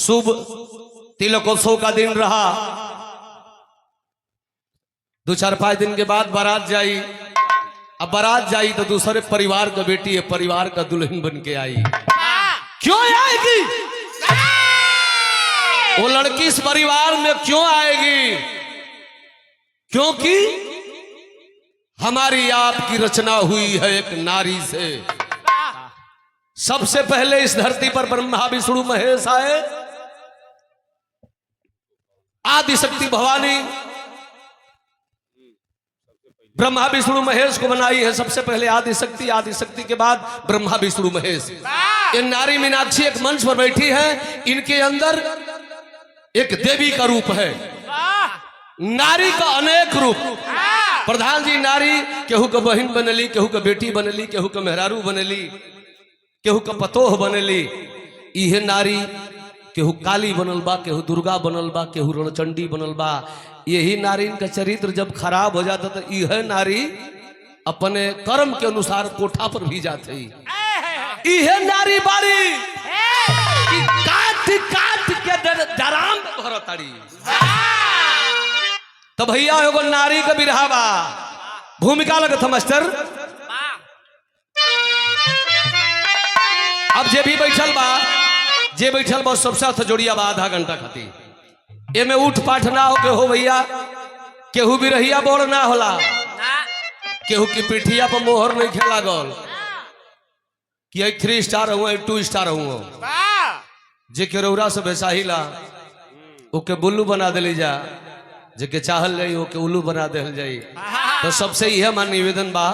शुभ तिलकोत्सव का दिन रहा। 2-4-5 दिन के बाद बारात जाई। अब बारात जाई तो दूसरे परिवार का बेटी है, परिवार का दुल्हन बन के आई। क्यों आएगी वो लड़की इस परिवार में, क्यों आएगी? क्योंकि हमारी आपकी रचना हुई है एक नारी से। सबसे पहले इस धरती पर ब्रह्मा विष्णु महेश आए। आदि शक्ति भवानी ब्रह्मा विष्णु महेश को बनाई है। सबसे पहले आदि शक्ति के बाद ब्रह्मा विष्णु महेश। ये नारी मीनाक्षी एक मंच पर बैठी है। इनके अंदर एक देवी का रूप है। नारी का अनेक रूप। प्रधान जी नारी केहू का बहन बनली, केहू का बेटी बनली, केहू का मेहरारू बनली, केहू का पतोह बनली। इहे नारी केहू काली बनल बा, केहू दुर्गा बनल बा, केहू रणचंडी बनल बा। यही नारी का चरित्र जब खराब हो जाता तो यह नारी अपने कर्म के अनुसार कोठा पर भी जाते। यह नारी बारी काट काट के डराम भरताड़ी। तो भैया एगो नारी का बिरहा बा, भूमिका लगत मास्टर। अब जे भी बैठल बा सबसे साथ जोड़िया बा आधा घंटा खातिर। एमे उठ पाठ ना हो के हो भैया। केहू भी रहिया बोर ना होला, केहू की पिठिया पर मोहर नहीं खेला गल कि 3 स्टार हुआ 2 स्टार हुआ। जे के रौरा से बेसाहिला ओके बुल्लू बना दिली जा, जेके चाहल जाई ओके उल्लू बना देल जाई। तो सबसे यह हमार निवेदन बा,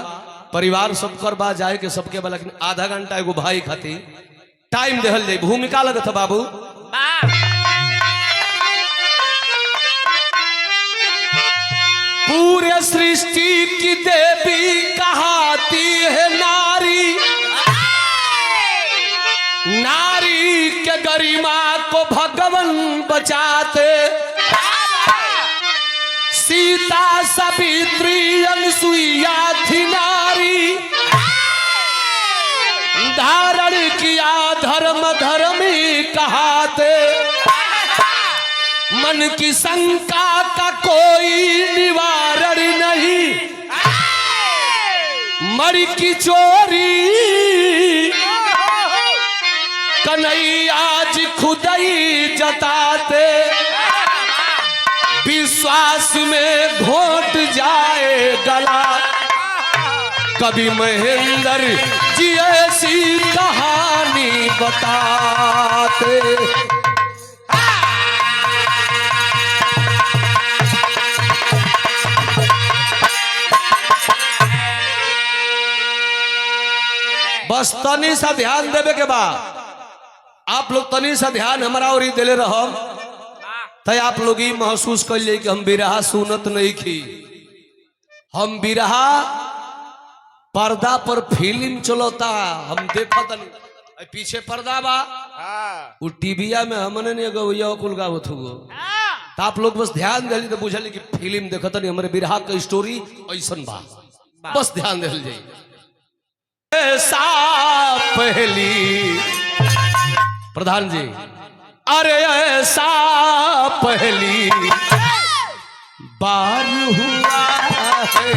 परिवार सबकर बा जाए के सबके बा, लेकिन आधा घंटा एगो भाई खातिर टाइम देहल जाई। भूमिका लगत बाबू। पूरे सृष्टि की देवी कहाती है नारी। नारी के गरिमा को भगवान बचाते। सीता सावित्री अनुसुईया थी नारी। धारण किया धर्म धर्मी कहाते। मन की शंका का कोई निवारण नहीं। मर की चोरी कन्हैया आज खुद ही जताते। विश्वास में घोट जाए गला। कभी महेंद्र जी ऐसी कहानी बताते। बस तनी सा ध्यान देवे के बाद आप लोग तनी सा ध्यान हमारा और दिले रहो तो आप लोग ही महसूस कर लिए कि हम बिरहा सुनत नहीं की। हम बिरहा पर्दा पर फिल्म चलता हम देखत नहीं। पीछे पर्दा बा वो टीविया में हमने नहीं गवैया कुल गावत हुआ। तो आप लोग बस ध्यान दिली तो बुझली कि फिल्म देखत नहीं। हमारे बिरहा का स्टोरी ऐसन बा, बस ध्यान दिल जाई। ऐसा पहली प्रधान जी, अरे ऐसा पहली बार हुआ है।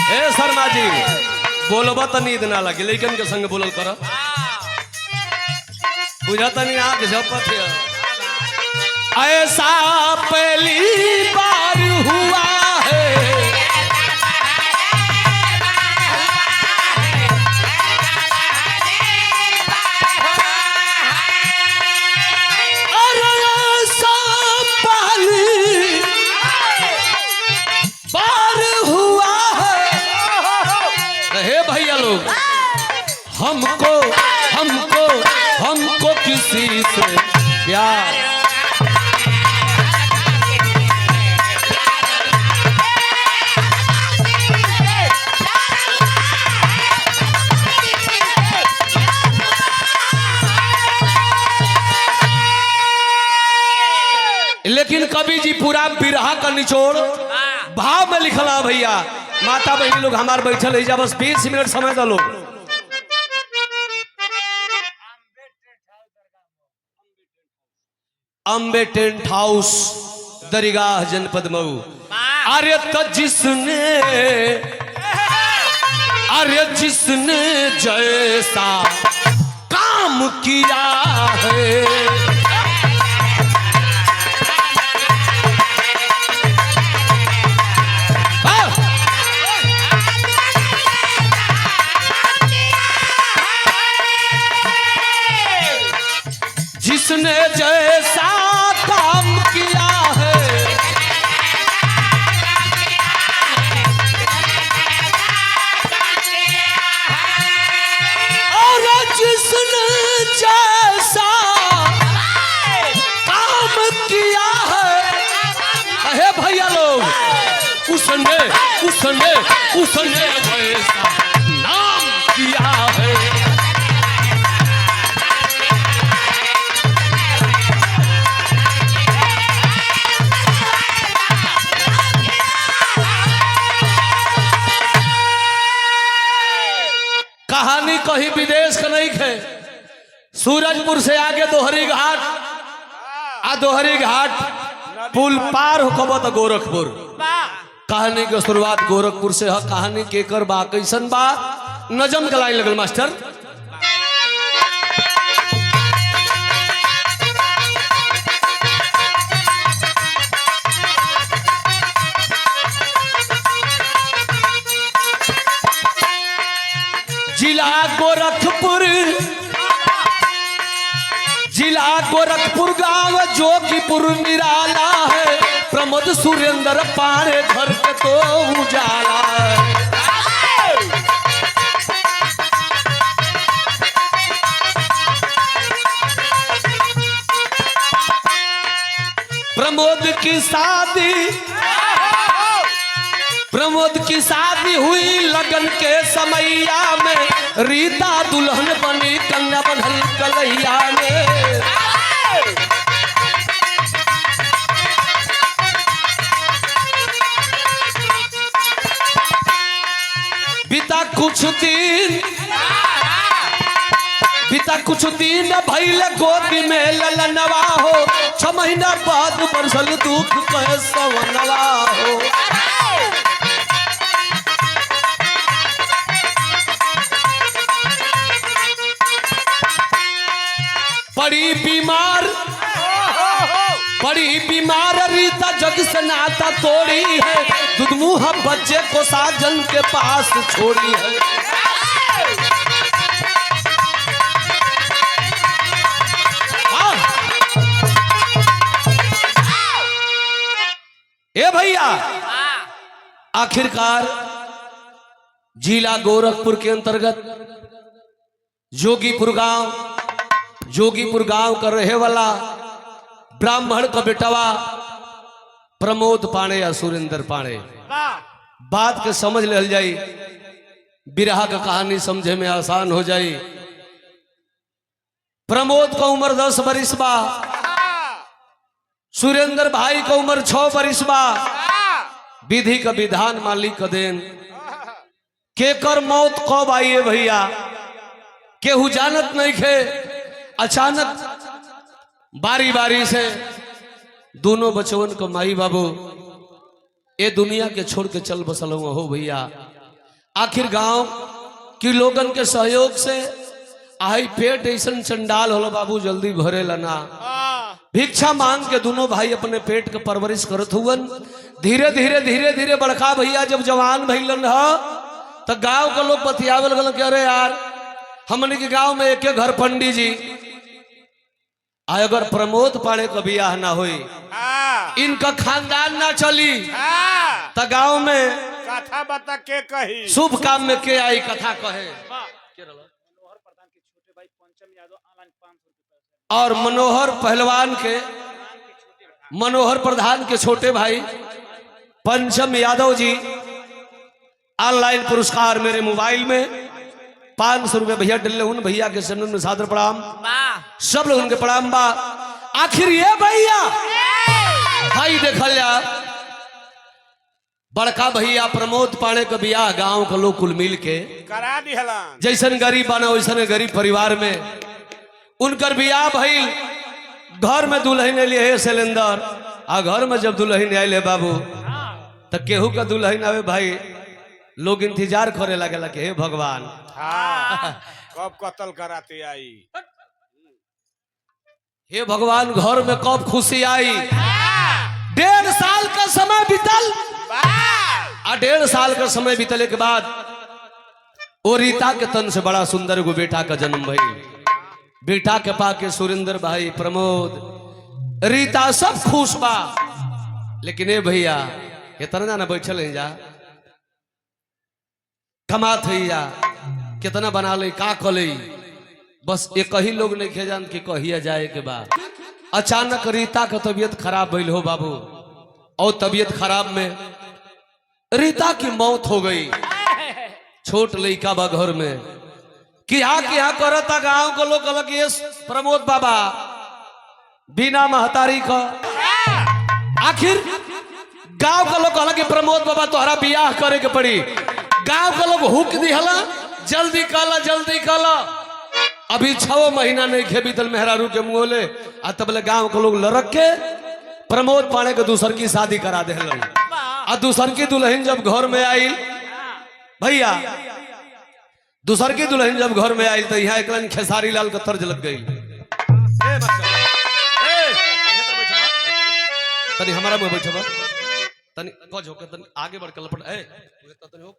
ए शर्मा जी बोलबा तो नींद ना लगे, लेकिन के संग बोलल कर बुझाता नहीं आग झपत है। ऐसा पहली बार हुआ है। अरे ऐसा पहली बार हुआ है। हे भैया लोग हमको हमको हमको किसी से प्यार। लेकिन कवि जी पूरा बिरहा का निचोड़ भाव में लिखला भैया। माता बहनी लोग हमारे बैठल है, बस 20 मिनट समय दो लोग। अम्बे टेंट हाउस दरगाह जनपद मऊ। अरे तो जिसने जैसा काम किया है, जिसने जैसा काम किया है, और जिसने जैसा काम किया है, अहे भैया लोग, उसने उसने उसने वैसा नाम किया है। कहानी कहीं विदेश का नहीं है। सूरजपुर से आगे दोहरी घाट, आ दोहरी घाट पुल पार होकबो तो गोरखपुर। कहानी की शुरुआत गोरखपुर से है। कहानी के कर बा कैसन बा, नजम के लाइन लगल मास्टर। जिला गोरखपुर गांव जोगीपुर निराला है। प्रमोद सुरेंद्र पाड़े घर के तो उजाला है। प्रमोद की शादी हुई लगन के समैया में। रीता दुल्हन बनी कन्या बनल कलैया में। बीता कुछ दिन भइल गोदी में ललनवा हो। 6 महीना बाद बरसल दुख कहे सवनवा हो। बड़ी बीमार रीता जग से नाता तोड़ी है। दुधमुहा बच्चे को साजन के पास छोड़ी है। ए भैया, आखिरकार जिला गोरखपुर के अंतर्गत जोगीपुर गांव का रहे वाला ब्राह्मण का बेटवा प्रमोद पाणे या सुरेंद्र पाणे। बात के समझ ले जाई, बिरहा का कहानी समझे में आसान हो जाई। प्रमोद का उम्र 10 बरिस बा। सुरेंद्र भाई का उम्र 6 बरिस बा। विधि का विधान मालिक का देन। केकर मौत कब आई है भैया, केहू जानत नहीं खे। अचानक बारी बारी से दोनों बचवन को माई बाबू ये दुनिया के छोड़ के चल बसल हो भैया। आखिर गांव की लोगन के सहयोग से आई पेट ऐसा चंडाल होलो बाबू जल्दी भरे लना। भिक्षा मांग के दोनों भाई अपने पेट के परवरिश करत हुवन। धीरे धीरे बड़का भैया जब जवान भइलन ह तो गांव के लोग बतियावे लगल कि अरे यार हमने के गांव में एक घर पंडित जी, अगर प्रमोद पाड़े का बियाह ना हुई, इनका खानदान ना चली, तो गांव में कथा बता के कही, शुभ काम में के आई कथा कहे। और मनोहर प्रधान के छोटे भाई पंचम यादव जी ऑनलाइन पुरस्कार मेरे मोबाइल में 500 रुपये भैया डले। उन भैया के चरणों में सादर प्रणाम। सब लोग उनके प्रणाम बा। आखिर ये भैया भाई देखल जा बड़का भैया प्रमोद पाणे के बियाह गांव के लोग कुल मिल के करा दिहला। जैसन गरीब बना वैसन गरीब परिवार में उनकर बियाह भइल। घर में दुल्हन लिए सिलेंडर आ घर में जब दुल्हन आये बाबू तो केहू का दुल्हन आवे भाई लोग इंतजार करे लगे कि हे भगवान कब कत्ल कराते आई, हे भगवान घर में कब खुशी आई। 1.5 साल का समय बीतल आ 1.5 साल का समय बीतले के बाद ओ रीता के तन से बड़ा सुंदर एगो बेटा का जन्म भइल। बेटा के पाके सुरेंद्र भाई प्रमोद रीता सब खुश बा। लेकिन ए भैया कितना जाना बैठल है जा कमात है जा कितना बना ले का कले बस एक ही लोग नहीं खेजान कि कहिया जाए के बाद अचानक रीता का तबीयत खराब भइल हो बाबू। और तबीयत खराब में रीता की मौत हो गई। छोट लड़का बा घर में क्या करता गांव के लोग कहलक ये प्रमोद बाबा बिना महतारी का। आखिर गांव के लोग कहलक कि प्रमोद बाबा तोहरा बियाह करे के पड़ी। गांव के लोग हुक दिहला जल्दी कला। अभी 6 महीना नहीं खे बीतल मेहरारू के मुँहले आ तबले गांव के लोग लड़क के प्रमोद पाणे के दूसर की शादी करा दे। आ दूसर की दुल्हन जब घर में आई भैया दूसर की दुल्हन जब घर में आई तो यहाँ एक खेसारी लाल का तर्ज लग गई। तनी हमारा मुंह बैठा तनी कज होके तनी आगे बढ़ के लपट तनी हो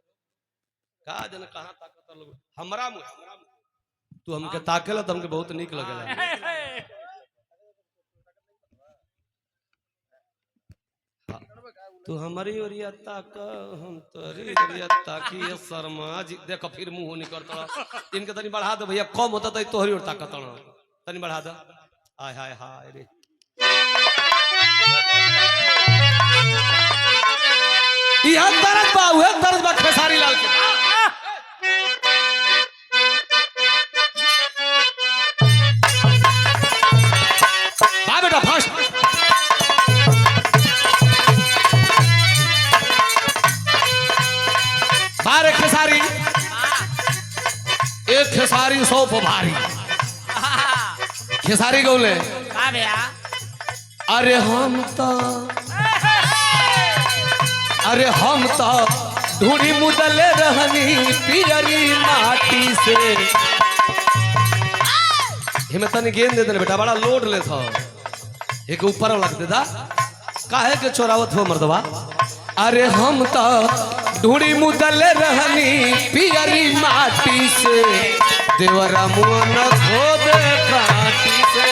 का जन कहां ताकत लोग हमरा मुंह तू हमके ताकेला त हमके बहुत नीक लगेला। तू हमारी ओरिया ताक हम तोरी ओरिया ताकी शर्मा जी देखो फिर मुंह नहीं करता। इनके तनी बढ़ा दो भैया कम होता तो तोहरी और ताकत तनी बढ़ा दो। हाय हाय हाय रे यह दर्द बा खेसारी लाल के। बेटा फास्ट बारे खेसारी एक खेसारी 100 भारी खेसारी गौले। अरे हम तो धूड़ी मुदले रहनी पियरी माटी से। हिम्मत नहीं गेंद दे देना बेटा बड़ा लोड ले था एक ऊपर लग देता काहे के चोरावत हो मर्दवा। अरे हम तो धूड़ी मुदले रहनी पियरी माटी से देवरा मुँह न खोदे काटी से।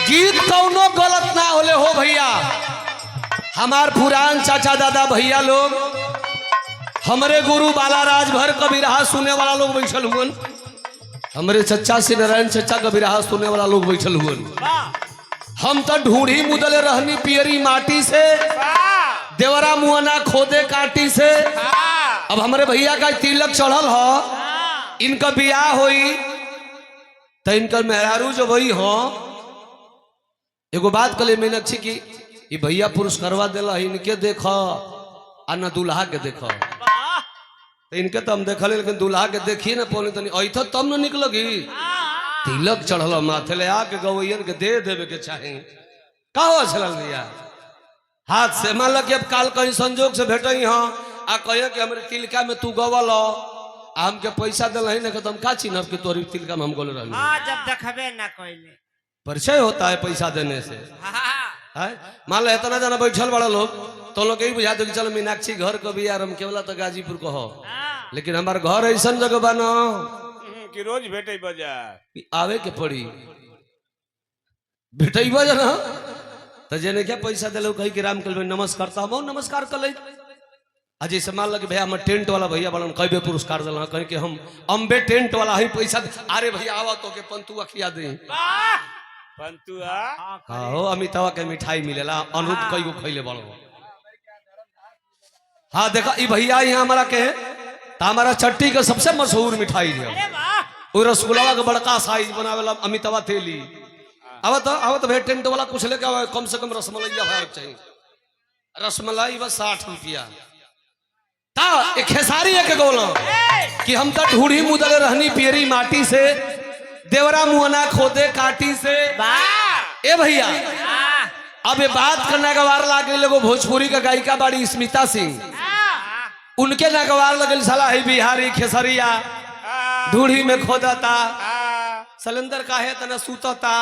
गीत कौनो गलत ना होले हो भैया। हमार पुरान चाचा दादा भैया लोग हमारे गुरु बाला राजभर कबीरहा सुनने वाला लोग बैठल हुए। हमारे चचा श्री नारायण चचा कबीरहा सुनने वाला लोग बैठल हुए। हम तो ढूंढी मुदले रहनी पियरी माटी से देवरा मुहना खोदे काटी से। अब हमारे भैया का तिलक चढ़ल हो इनका बियाह होई तो इनका मेहरारू जो भई हो एगो बात कले मीनाक्षी की ये भैया पुरस्कारवा दिला इनके देखो आ न दूल्हा के देखो। तो इनके तो हम देखल लेकिन दूल्हा के देखिए ना पौने तनी ऐठो तब न निकलोगी। तिलक चढ़ल माथे ले आके गवैयन के दे देवे के चाहे का हो चलल भैया हाथ से। मान लो कि अब काल कहीं संजोग से भेटई हाँ आ कहे कि हमारे तिलका में तू गवल हमके पैसा दिल ना तो हम का चिन्हब कि तोरी तिलका में हम गोल रही। जब देखबे ना कोइले परिचय होता है पैसा देने से। मान लो इतना जाना बैठल बड़ा लोग तो लोग यही बुझा दो कि चलो मीनाक्षी घर को भी यार हम केवला तो गाजीपुर को हो लेकिन हमारे घर ऐसा जगह बनो कि रोज भेटे बाजार आवे के पड़ी भेटे बजा तो जेने क्या पैसा दिलो कही कि राम कल नमस्कार तो नमस्कार कर ले। अजय से मान लगे भैया हम टेंट वाला भैया बड़ा कई पुरस्कार दिल कहीं कि हम अम्बे टेंट वाला ही पैसा अरे भैया आवा तो के पंतुआ खिया दे पंतुआ हाँ हो अमितावा के मिठाई मिलेला अनुरूप कई गो खैले बड़ो। हाँ देखा ई भैया यहाँ हमारा के तो हमारा चट्टी के सबसे मशहूर मिठाई है वो रसगुल्ला का बड़का साइज बनावेला अमितावा थेली। अब तो भाई टेंट वाला कुछ लेके आवे कम से कम रसमलैया भाई चाहिए रसमलाई बस 60 रुपया ता एक खेसारी एक गोला कि हम तो ढूढ़ी मुदल रहनी पियरी माटी से देवरा मुहना खोदे काटी से ए भैया अब ये बात करने का वार लागे लोगो भोजपुरी का गायिका बाड़ी स्मिता सिंह उनके नगवार लगल साला है बिहारी खेसरिया ढूढ़ी में खोदता सलेंदर काहे तना सूतता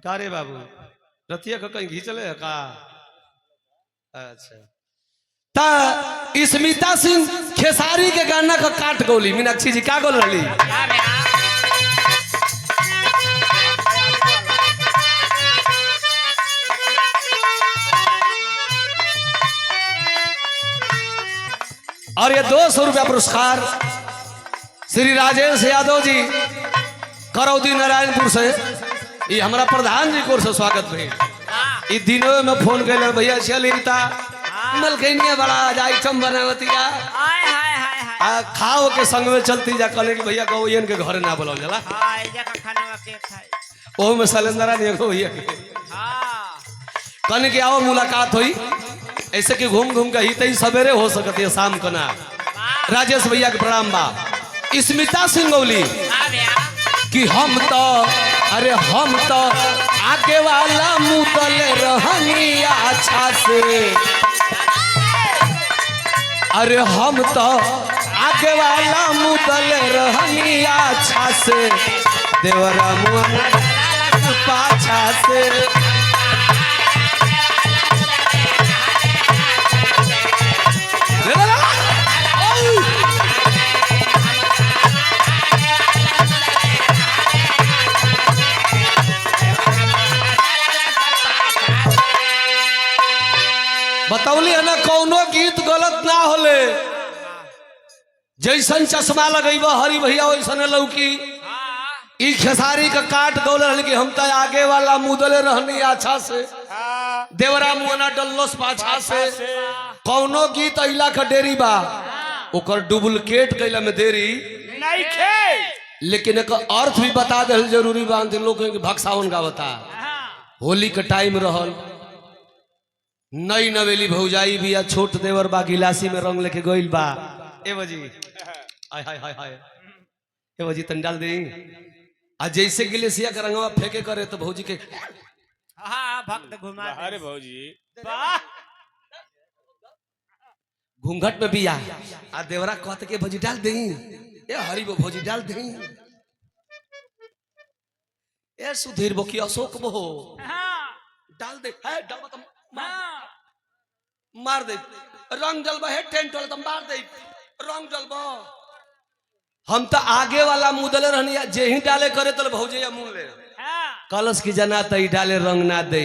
का रे बाबू रतिया का कहीं घींचले है का अच्छा ता स्मिता सिंह खेसारी के गाना का काट गोली मीनाक्षी जी का गोल रही और ये 200 रुपया पुरस्कार श्री राजेश यादव जी करौदी नारायणपुर से ये हमारा प्रधान जी को से स्वागत भाई इस दिनों में फोन कर भैया चलिता मलकनिया बड़ा आइटम बनावतिया खाओ के संग में चलती जा कल कि भैया कहो के घर ना बोलो जला ओ में सलेंदरा नहीं को भैया कल के आओ मुलाकात हुई ऐसे कि घूम घूम के ही सवेरे हो सकती है शाम को ना राजेश भैया के प्रणाम बा स्मिता सिंगौली कि हम तो अरे हम तो आगे वाला मुदल रहनी अच्छा से अरे हम तो आगे वाला मुदल रहनी अच्छा से देवरा मुआ पाछा से बतौली है ना कौनो गीत गलत ना होले जैसन चश्मा लगेब हरी भैया वैसन लौकी ई खेसारी का काट गौल कि हम तो आगे वाला मुदल रहनी अच्छा से देवरा मुआना डल्लोस पाछा से कौनो गीत अइला का देरी बा ओकर डुप्लीकेट कैला में देरी नहीं खे लेकिन एक अर्थ भी बता दे जरूरी बा लोग भक्सावन का बता होली का टाइम रहल नई नवेली भौजाई भी या छोट देवर बा गिलासी में रंग लेके गइल बा ए बजी हाय हाय हाय हाय ए बजी तन डाल दे आ जैसे गिलेसिया का रंगवा फेंके करे तो भौजी के हाँ भक्त घुमा अरे भौजी घूंघट में भी आ देवरा कहते के भौजी डाल दे ए हरी वो भौजी डाल दे ए सुधीर बो की अशोक बो डाल दे है डाल मार दे रंग जलबा है टेंट वाला मार दे रंग जलबा हम तो आगे वाला मुदल रहनी जे ही डाले करे तो भौजे या मुंह ले कलश की जना तई डाले रंग ना दे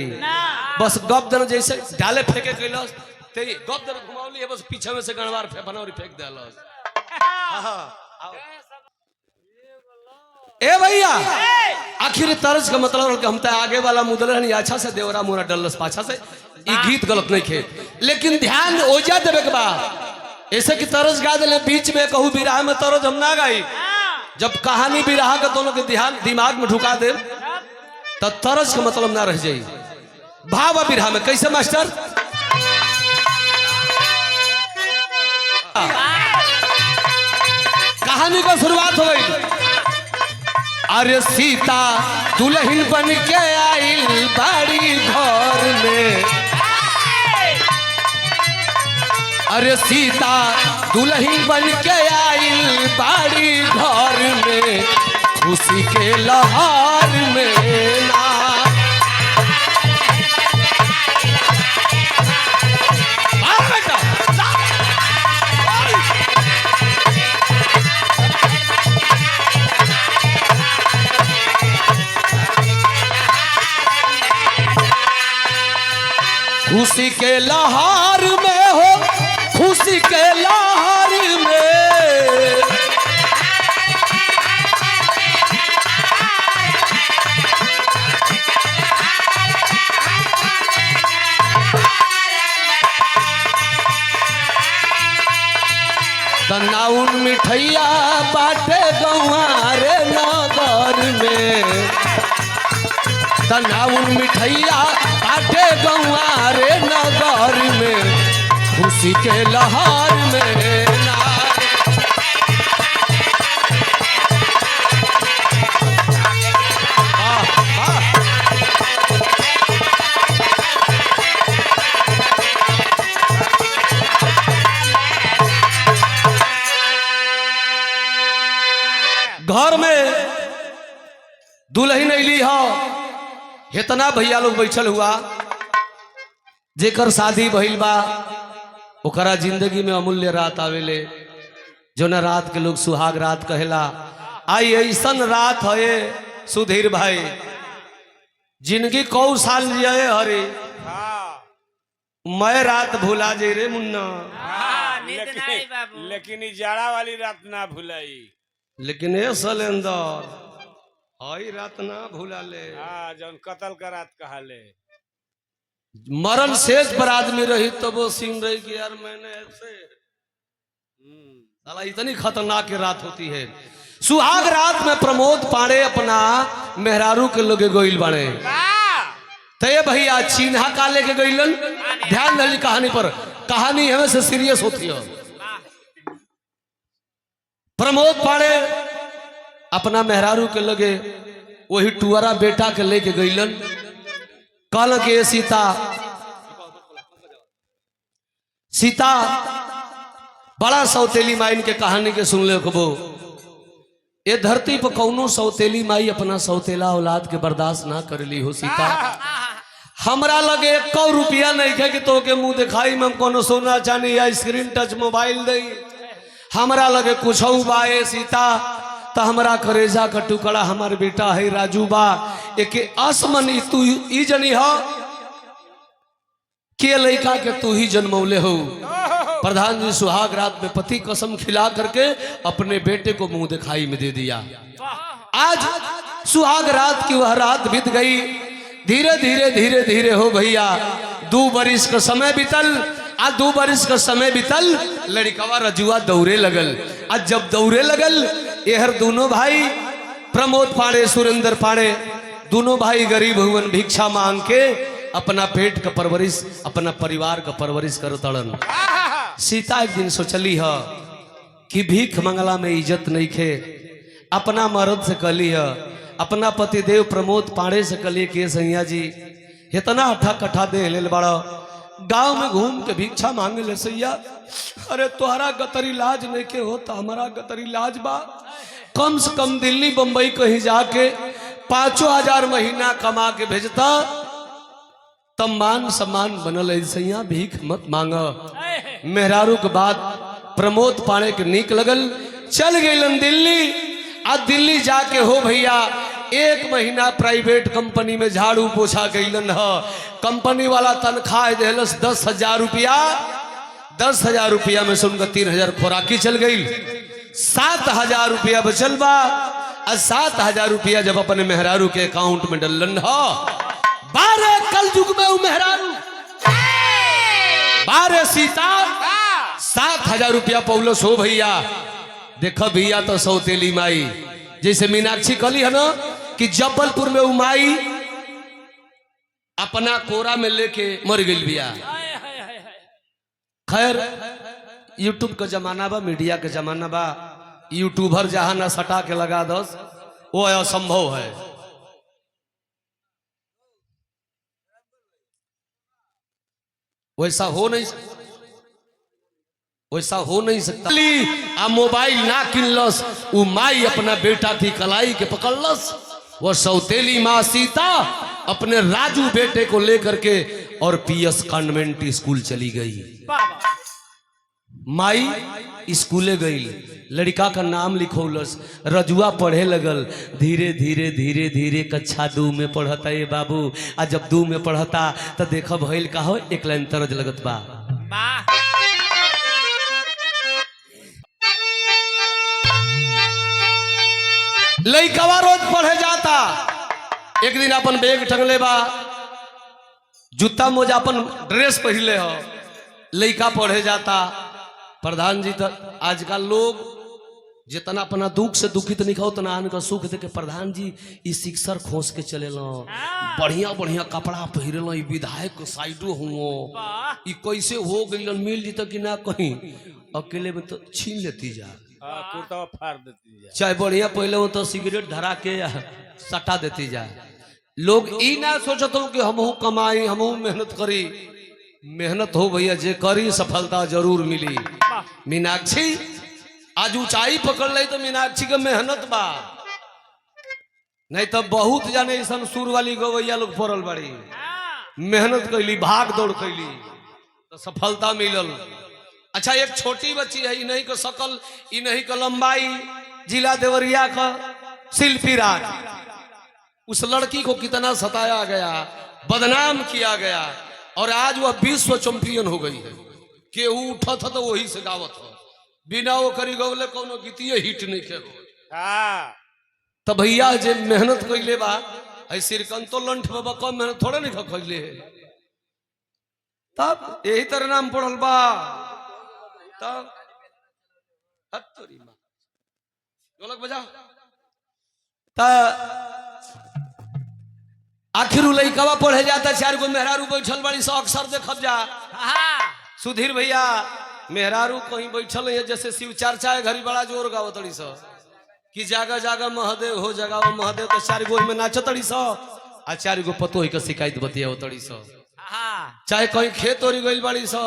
बस गप दर जैसे डाले फेंके कैलस ते गप दर घुमावली है बस पीछे में से गणवार बनौरी फेंक देलस ए भैया आखिर तर्ज का मतलब कि हम तो आगे वाला मुदल रहनी अच्छा से देवरा मोरा डल्लस पाछा से ये गीत गलत नहीं खे लेकिन ध्यान ओजा देवे के बा ऐसे कि तरज गा दे बीच में कहूँ विराह में तरज हम ना गाई जब कहानी विराह का दोनों के ध्यान दिमाग में ढुका दे तो तरज का मतलब ना रह जाये भाव विराह में कैसे मास्टर कहानी का शुरुआत हो गई अरे सीता दुल्हन बन के आई बाड़ी घर में अरे सीता दुल्हन बन के आई बाड़ी घर में खुशी के लहर में ना खुशी के लहर में हो खुशी के लहर में तनाउन मिठैया बाटे गंवारे नगर में, तनाउन मिठैया बाटे गंवारे नगर में, खुशी के लहर में घर में दुल्हन अली हो, इतना भैया लोग बैठल हुआ जेकर शादी भइल बा, ओकरा जिंदगी में अमूल्य रात आवेले, जो न रात के लोग सुहाग रात कहेला। आई ऐसन रात है सुधीर भाई, जिंदगी कौ साल जिये हरे, मैं रात भूला जे रे मुन्ना, लेकिन ई जाड़ा वाली रात ना भुलाई, लेकिन ए सलेंदर आई रात ना भूला ले। जौन कत्ल का रात कहा ले, मरण शेष पर आदमी रही तो वो सीन रही कि यार मैंने ऐसे, साला इतनी खतरनाक रात होती है। सुहाग रात में प्रमोद पांडे अपना मेहरारू के लोगे गोइल बने, तय भैया चिन्हा का लेके गइलन। ध्यान दली कहानी पर, कहानी हमें से सीरियस होती है। प्रमोद पांडे अपना मेहरारू के लगे वही टुअरा बेटा के लेके गइलन। कल के सीता, सीता बड़ा सौतेली माई के कहानी के सुन ले खबो। ये धरती पर कौनो सौतेली माई अपना सौतेला औलाद के बर्दाश्त ना कर ली हो। सीता हमरा लगे 1 रुपया नहीं है कि तो के मुंह दिखाई में कोनो सोना चांदी या स्क्रीन टच मोबाइल दे, हमरा लगे कुछ बाए सीता, तो हमरा करेजा का टुकड़ा हमार बेटा है राजू बा, एक आसमन तू ई जनी हो के लड़का के तू ही जन्मौले हो। प्रधान जी सुहाग रात में पति कसम खिला करके अपने बेटे को मुंह दिखाई में दे दिया। आज सुहाग रात की वह रात बीत गई, धीरे धीरे धीरे धीरे हो भैया 2 बरिस का समय बीतल। आज 2 बरिस का समय बीतल, लड़कवा रजुआ दौड़े लगल। आज जब दौड़े लगल, यहर दोनों भाई प्रमोद पांडे सुरेंद्र पांडे दोनों भाई गरीब हुवन, भिक्षा मांग के अपना पेट का परवरिश, अपना परिवार का परवरिश करो तड़न। सीता एक दिन सोचली है कि भीख मंगला में इज्जत नहीं खे, अपना मर्द से कली है, अपना पतिदेव प्रमोद पांडे से कली के सैया जी इतना अठा कठा दे ले बड़ा, गांव में घूम के भिक्षा मांगे ले सैया। अरे तुम्हारा गतरी लाज नहीं के होता, हमारा गतरी लाज बा। कम से कम दिल्ली बंबई कहीं जाके 5,000 महीना कमा के भेजता, तब मान सम्मान बनल है सैया, भीख मत मांगा। मेहरारू के बाद प्रमोद पांडे के नीक लगल, चल गए दिल्ली। आज दिल्ली जाके हो भैया 1 महीना प्राइवेट कंपनी में झाड़ू पोछा गईलन है। कंपनी वाला तनख्वाह देलस 10,000 रुपया। 10,000 रुपया में से उनका 3,000 खुराकी चल गई, 7,000 रुपया बचल बा। और 7,000 रुपया जब अपने मेहरारू के अकाउंट में डलन है, 12 कल युग में मेहरारू 12 सीता 7,000 रुपया पौलस हो भैया। देखो भैया तो सौतेली माई, जैसे मीनाक्षी कली है ना कि जबलपुर में उमाई अपना कोरा में लेके मर गई बिया। खैर यूट्यूब का जमाना बा, मीडिया का जमाना बा, यूट्यूबर जहां ना सटा के लगा दस वो असंभव है। वैसा हो नहीं, वैसा हो नहीं सकता। आ मोबाइल ना किनलस, वो माई अपना बेटा की कलाई के पकड़लस। वह सौतेली माँ सीता अपने राजू बेटे को लेकर के और पीएस कॉन्वेंट स्कूल चली गई। माई स्कूले गई, लड़का का नाम लिखौलस, रजुआ पढ़े लगल। धीरे धीरे धीरे धीरे कक्षा 2 में पढ़ता ये बाबू। आ जब 2 में पढ़ता तो देखा भइल का हो, एक लाइन तरज लगत बा। लइकवा रोज पढ़े जाता। एक दिन अपन बैग टंगले बा, जूता मोजा अपन ड्रेस पहले हो, लइका पढ़े जाता। प्रधान जी तो आजकल लोग जितना अपना दुख से दुखित नहीं खाओ उतना आन का सुख देके प्रधान जी इस शिक्षर खोस के चले लो बढ़िया बढ़िया कपड़ा पहरे लो विधायक साइडो हुओ कैसे हो गई मिल जीता कि ना कहीं अकेले में तो छीन लेती जा कुर्ता फाड़ देती जा चाहे बढ़िया पहले हो तो सिगरेट धरा के सटा देती जा लोग ई ना सोचत हो कि हमहू कमाई हमहू मेहनत करी मेहनत हो भैया जे करी सफलता जरूर मिली। मीनाक्षी आज ऊंचाई पकड़ ली तो मीनाक्षी के मेहनत बा नहीं तो बहुत जाने ऐसा सुर वाली गवैया लोग पड़ल बड़ी मेहनत कैली भाग दौड़ कैली तो सफलता मिलल। अच्छा एक छोटी बच्ची है इन्हीं का शकल इन्हीं का लंबाई जिला देवरिया का शिल्पी राज उस लड़की को कितना सताया गया बदनाम किया गया और आज वह विश्व चैंपियन हो गई है कि वो उठा था तो वही से गावत हो बिना वो करी गवले कोनो गीतीय हिट नहीं के तब भैया जे मेहनत कैले बा सिरकंतो लंठ बाबा कम मेहनत थोड़े नहीं कैले तब यही तरह नाम पढ़ल बा तब ढोलक बजा आखिर लइकवा पढ़े जाता 4 गो मेहरारू बैठल बड़ी सो अक्सर देखब जा सुधीर भैया मेहरारू कहीं बैठल है जैसे शिव चर्चा है घड़ी बड़ा जोर गाव तड़ी सो कि जागा जागा महादेव हो जगाओ महादेव के 4 गो में नाच तड़ी सो आ 4 गो पतोही के शिकायत बतिया तड़ी सो चाहे कहीं खेत ओरी गई बड़ी सो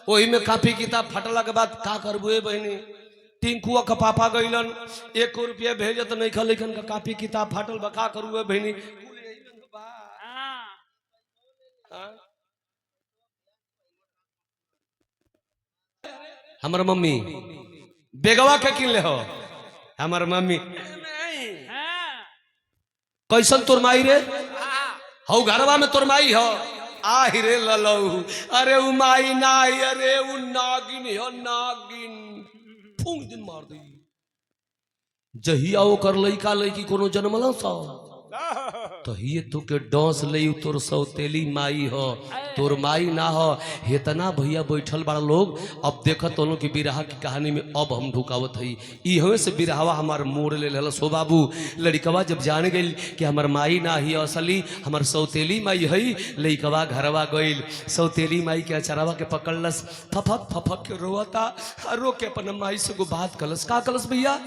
वही में कापी किताब फटला के बाद का करबुए बहनी टिंकुआ का पापा गईलन 1 रुपया भेजत नहीं खा लेकिन का कापी किताब फाटल बा का करुए बहनी हमार मम्मी बेगवा के किन ले हो हमार मम्मी कैसन तोर माई रे हो घरवा में तोर माई हो आहि रे ललऊ अरे उ माई नाई अरे उ नागिन हो नागिन फूंक दिन मार दी जहिया ओकर लइका लइकी कोनो जन्मला सा तो ये तो के डांस ले तोर सौतेली माई हो तोर माई ना हो हेतना भैया बैठल बड़ा लोग अब देखत दोनों की बिरहा की कहानी में अब हम ढुकावत हई इहे से बिरहावा हमार मोड़ ले लल सो बाबू लड़कवा जब जान गई कि हमार माई ना ही असली हमार सौतेली माई हई लड़कवा घरवा गईल सौतेली माई के अचरवा के पकड़लस फफक फफक के रोता रो के अपन माई से गो बात कलस का कलस भैया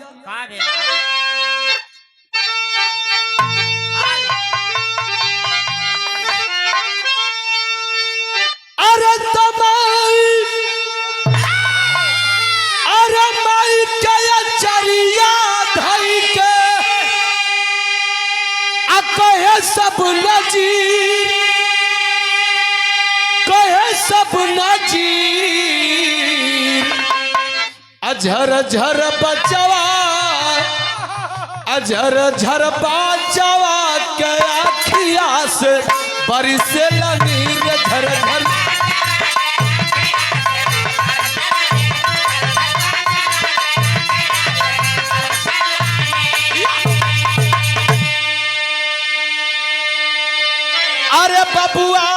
सब नजीर कहे सब नजीर अझर झर बचवा अझर झर बचवा के अखिया से बरसे नीर झर झर अरे बबुआ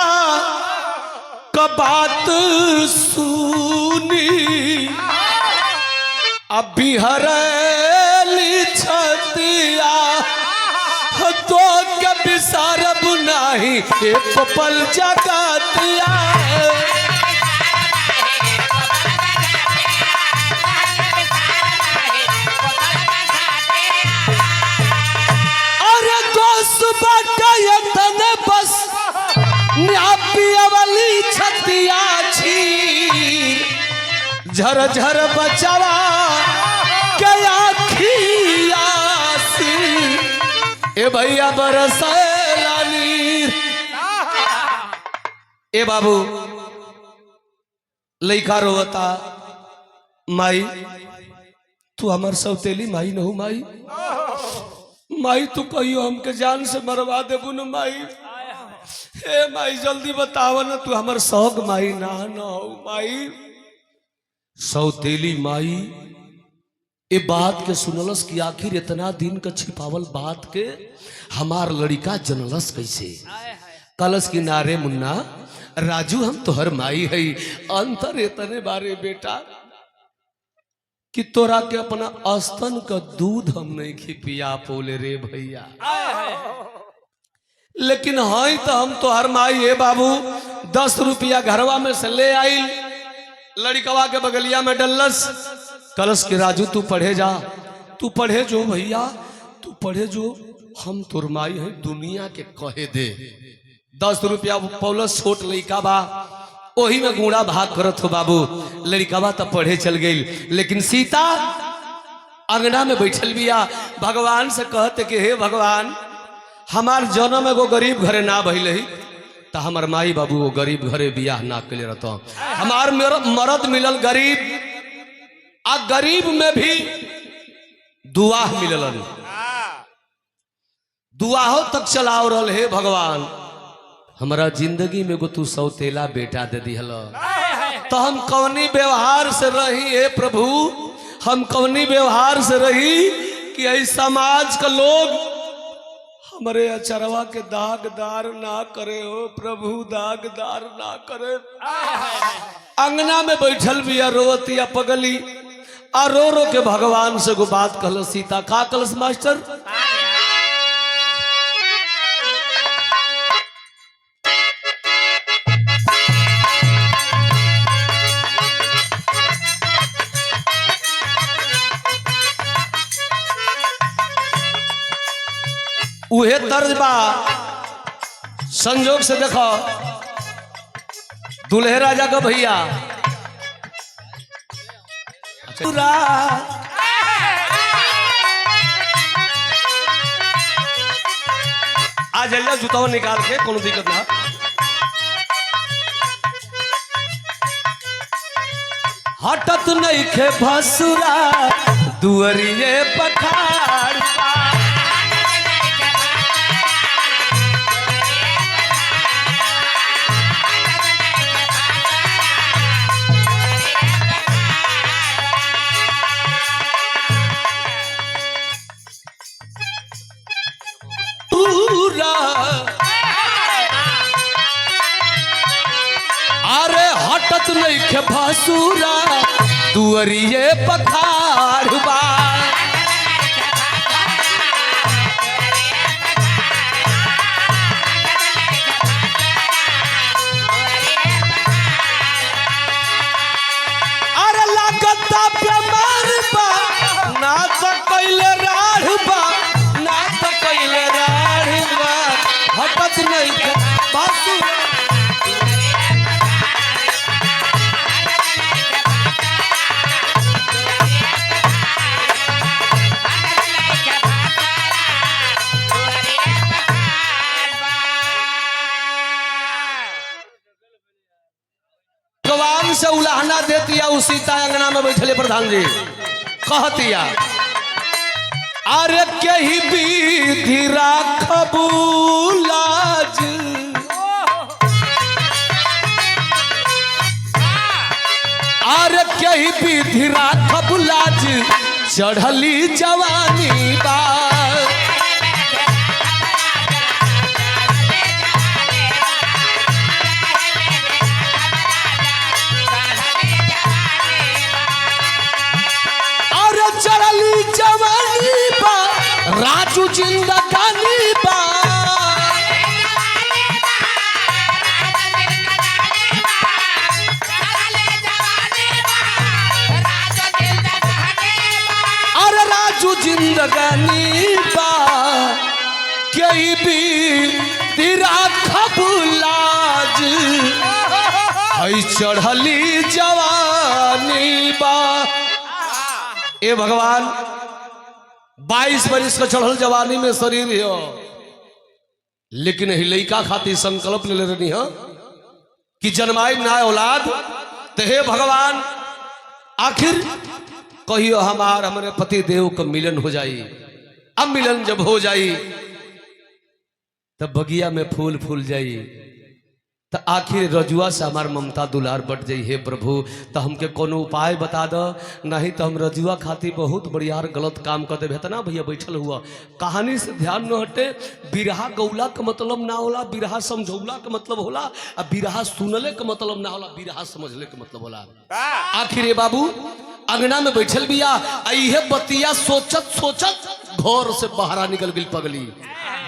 का बात सुनी अभी हरेली छतिया तो कभी सारब नहीं एक पल जगतिया अरे दोस्त बाटा ये तने बस वाली छतिया छीर झर झर बचवा के आखिया सी ए भैया बरसैला नीर ए बाबू लइका रोता माई तू हमार सौतेली माई न हो माई माई तू कहियो हमके जान से मरवा देबू न माई हे माई जल्दी बताव ना तू हमार शौक माई ना हो माई सौतेली माई ये बात के सुनलस कि आखिर इतना दिन का छिपावल बात के हमार लड़का जनलस कैसे कलस की नारे मुन्ना राजू हम तोहर माई है अंतर इतने बारे बेटा कि तोरा के अपना स्तन का दूध हम नहीं खी पिया पोले रे भैया। लेकिन हाई तो हम तो हर माई है बाबू 10 रुपया घरवा में से ले आई, लड़कवा के बगलिया में डल्लस, कलश के राजू तू पढ़े जा, तू पढ़े जो भैया, तू पढ़े जो, हम तोर माई है दुनिया के कहे दे। 10 रुपया पौलस छोट लड़का बा, वही में गुड़ा भाग करत हो बाबू। लड़कवा तो पढ़े चल गई, लेकिन सीता अंगना में बैठल बिया, भगवान से कहते कि हे भगवान, हमार जन्म एगो गरीब घरे ना भइल ही, तो हमार माई बाबू वो गरीब घरे बियाह ना कले रहता। हमार मर्द मिलल गरीब, आ गरीब में भी दुआह मिललन, दुआहो तक चलाओ रहल। हे भगवान, हमारा जिंदगी में गो तू सौतेला बेटा दे दिहल, तो हम कौनी व्यवहार से रही हे प्रभु, हम कौनी व्यवहार से रही कि ऐ समाज का लोग हमारे अचरवा के दागदार ना करे हो प्रभु, दागदार ना करे। अंगना में बैठल बिया रोवतिया पगली, आ रो रो के भगवान से गो बात कहल। सीता का कलस मास्टर, उहे तर्ज बा। संजोग से देखो दुल्हे राजा का भैया आ जाइए, जूता निकाल के, कोनो दिक्कत ना। हटत नहीं खे भसुरा दुअरिए पखाड़, अरे हटत नहीं खे भसुरा दुअरिए पखाड़बा। अरे लागता बेमार बा, ना तो कैले राढ़बा, ना तो कैले राढ़बा, हटत नहीं खे भसुरा। भगवान से उलाहना देतिया, उसी अंगना में बैठले प्रधान जी कहतिया, अरे कही विधि राखबू लाज, अरे कही विधि राखबू लाज, चढ़ली जवानी बा। चढ़ली जवानी बा, राजू जिंदगानी बा, अरे राजू जिंदगानी बा, कई भी तेरा खबुलाज, ऐ चढ़ली जवानी बा। ए भगवान, 22 बरिस का चढ़ल जवानी में शरीर हो, लेकिन लइका खातिर संकल्प ले रही हो कि जन्माई ना औलाद। तो हे भगवान, आखिर कहियो हमारे पति देव का मिलन हो जाई। अब मिलन जब हो जाई तब बगिया में फूल फूल जाई, तो आखिर रजुआ से हमार ममता दुलार बट जाई। हे प्रभु, तो हमके कोनो उपाय बता दो, नहीं तो हम रजुआ खातिर बहुत बढ़िया गलत काम कर देवे। ना भैया बैठल हुआ, कहानी से ध्यान न हटे। बिरहा गौला का मतलब ना होला, बिरहा समझौला का मतलब होला, और बिरहा सुनले का मतलब ना होला, बिरहा समझले का मतलब होला। आखिर ये बाबू अंगना में बैठल बिया, इहे बतिया सोचत सोचत घर से बाहरा निकल गई पगली।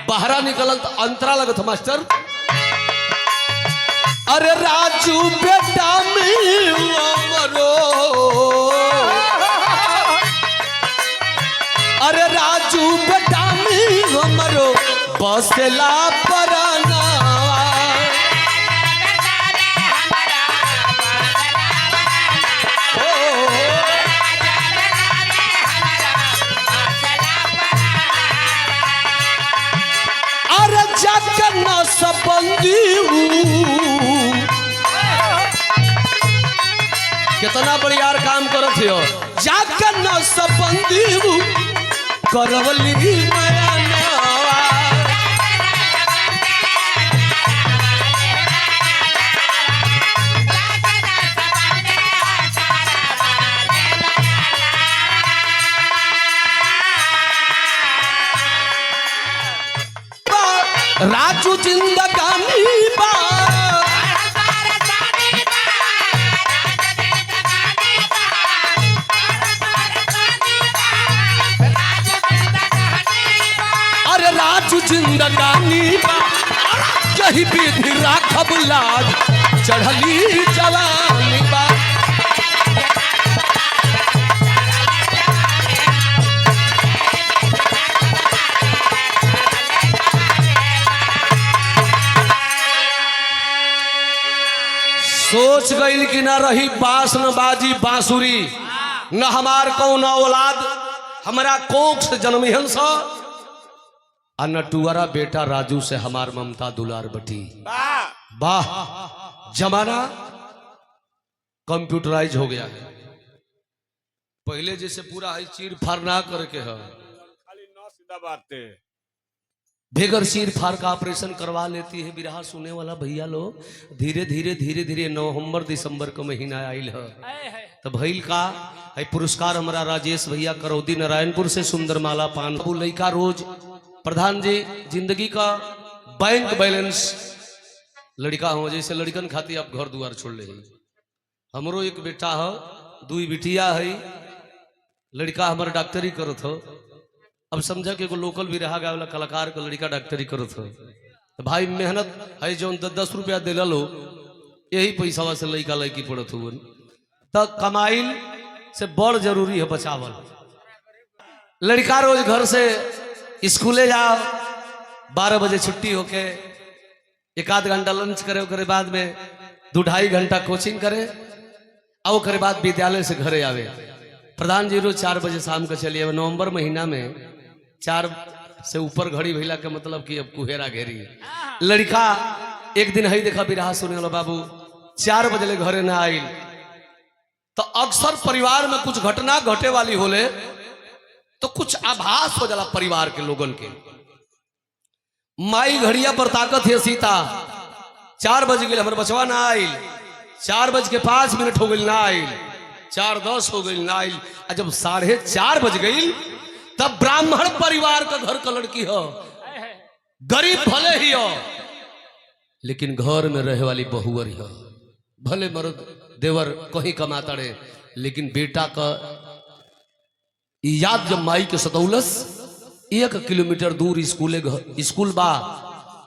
बाहरा निकल तो अंतरा लगत मास्टर, अरे राजू बेटा मरो, अरे राजू बेटा मरो बसला पराना। अरे जाकर न सबंदी कितना बढ़िया काम करत हो, जाकर न सबंदी करवली नया नवा। राजू जिंदगानी बा, अरे राजू जिंदगानी बा, कहीं विधि राखब लाज चढ़ली जवानी बा। सोच गई कि ना रही बांस न बाजी बांसुरी, न हमार कौन औलाद हमारा कोख से जन्मिहन सा, और न टुअरा बेटा राजू से हमार ममता दुलार बटी। वाह, जमाना कंप्यूटराइज हो गया है, पहले जैसे पूरा है चीर फाड़ ना करके है, खाली नौ सीधा बातें बेगर चीर फाड़ का ऑपरेशन करवा लेती है। बिरहा सुने वाला भैया लोग, धीरे धीरे धीरे धीरे नवंबर दिसंबर का महीना आयल है, तो भैल का है पुरस्कार हमारा राजेश भैया करौदी नारायणपुर से सुंदरमाला पान। लड़का रोज प्रधान जी जिंदगी का बैंक बैलेंस लड़का हो, जैसे लड़कन खाती आप घर द्वार छोड़ ले। हमरो एक बेटा है, दुई बिटिया है, लड़का हमारा डॉक्टरी करत हो। अब समझा कि एगो लोकल भी रहा गया वाला कलाकार का लड़का डॉक्टरी करत हो, तो भाई मेहनत है जो 10 रुपया दिला लो, यही पैसा से लड़का लड़की पड़त हो। तो कमाइल से बड़ जरूरी है बचावल। लड़का रोज घर से स्कूले जाओ, 12 बजे छुट्टी होके 1-8 घंटा लंच करे, ओकरे बाद में 2-2.5 घंटा कोचिंग करे, और ओकरे बाद विद्यालय से घरे आवे। प्रधान जी रोज 4 बजे शाम को चलिए। नवंबर महीना में 4 से ऊपर घड़ी भैला का मतलब कि अब कुहेरा घेरी। लड़का एक दिन है देखा बिरहा सुने वाला बाबू 4 बजे घरे ना आइल, तो अक्सर परिवार में कुछ घटना घटे वाली होले तो कुछ आभास हो जाला परिवार के लोगन के। माई घड़िया पर ताकत है सीता, 4 बज गए हमारे बचवा ना आइल, 4:05 हो गई ना आइल, 4:10 हो गई ना आइल। जब 4:30 बज गई तब ब्राह्मण परिवार का घर का लड़की हो, गरीब भले ही हो, लेकिन घर में रहे वाली बहुअर हो। भले मर्द देवर कहीं कमाता रहे, लेकिन बेटा का याद जब माई के सतौलस 1 किलोमीटर दूर स्कूल बा,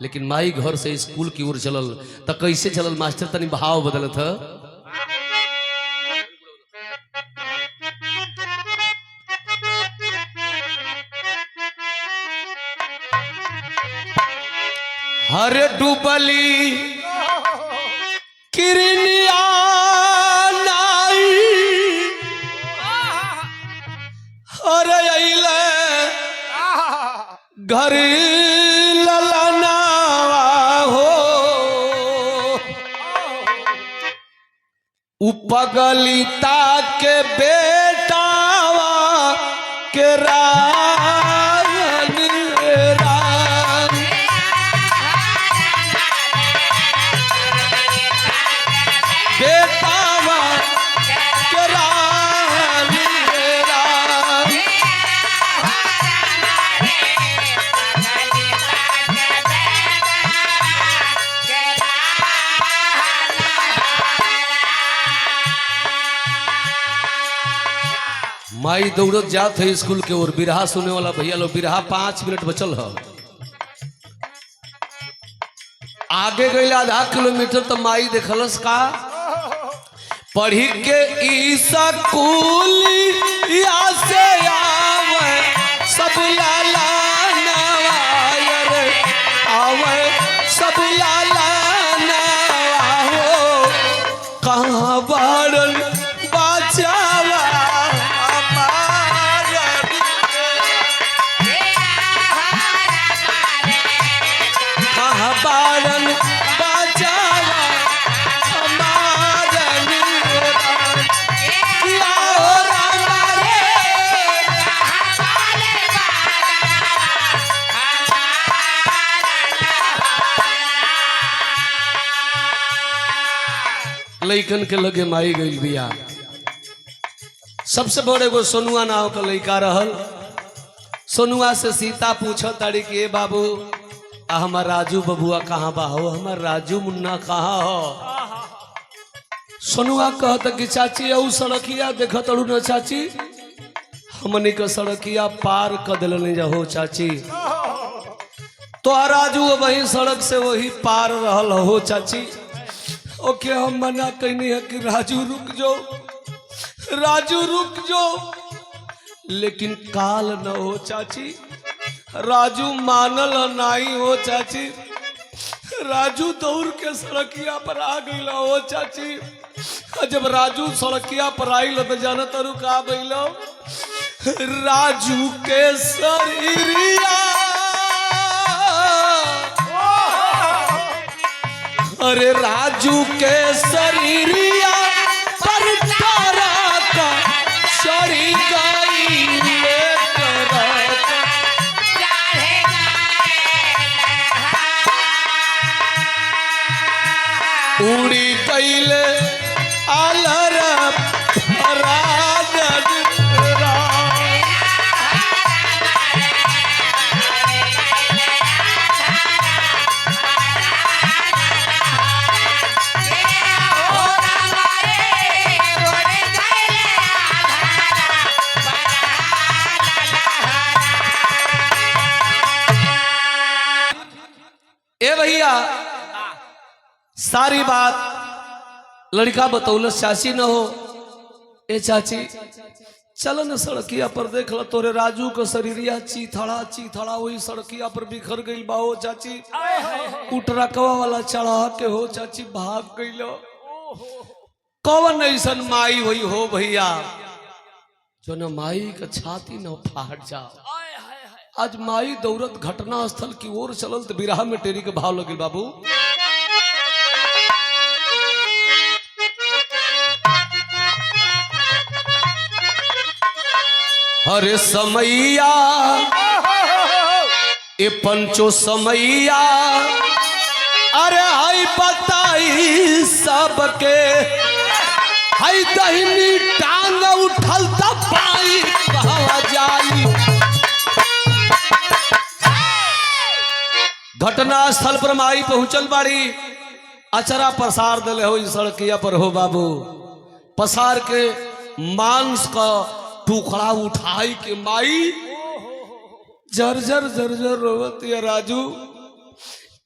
लेकिन माई घर से स्कूल की ओर चलल। तो कैसे चलल मास्टर, तनी भाव बदलत है। हरे डूबली किरनिया नाई, हरे अइले घर ललनावा हो, उपगलिता के बेटावा के माई दौड़त जात है स्कूल के ओर। बिरहा सुने वाला भैया लोग, बिरहा 5 मिनट बचल है। आगे गई आधा किलोमीटर तो माई देखलस का पढ़ी के स्कूल से आवे सब लाला नवायर आवे सब लाला नवा कहाँ बारन बचावा कहाँ बारन बचावा लइकन के लगे माई गई बिया। सबसे बड़े गो सोनुआ नाव का लइका रहल। सोनुआ से सीता पूछो ताड़ी कि बाबू हमार राजू बबुआ कहाँ बा हो, हमार राजू मुन्ना कहाँ हो। सोनुआ कहता कि चाची औ सड़किया देख तड़ू न चाची, हमने का सड़किया पार कर दिल जा हो चाची। तो राजू वही सड़क से वही पार रहल हो चाची। ओके हम मना कहनी है कि राजू रुक जाओ, राजू रुक जाओ, लेकिन काल न हो चाची। राजू मानल नहीं हो चाची। राजू दौड़ के सड़किया पर आ गई हो चाची। जब राजू सड़किया पर आई तो जाना तरु का बैलो राजू के शरीरिया अरे राजू के शरीरिया पर तारा का चढ़ी गई उड़ी गईले आलर ए भैया सारी बात लड़का बतौलस चाची न हो। ए चाची चल न सड़किया पर देख ल तोरे राजू का शरीरिया चीथड़ा चीथड़ा वही सड़किया पर बिखर गई बा हो चाची। उटरकवा वाला चढ़ा के हो चाची भाग गईलो। कौन ऐसन माई हुई हो भैया जो न माई का छाती न फाट जा। आज माई दौरत घटना स्थल की ओर चलल तो बिरहा में टेरी के भाव लगिल बाबू। अरे समैया ए पंचो समैया अरे हाय बताई सबके हाय दहिनी टांग उठल तब पाई कहवा जाई। घटना स्थल पर माई पहुंचल बाड़ी। अचरा पसार दिले हो सड़किया पर हो बाबू। पसार के मांस का टुकड़ा उठाई के माई जर्जर जर्जर रोवत या राजू।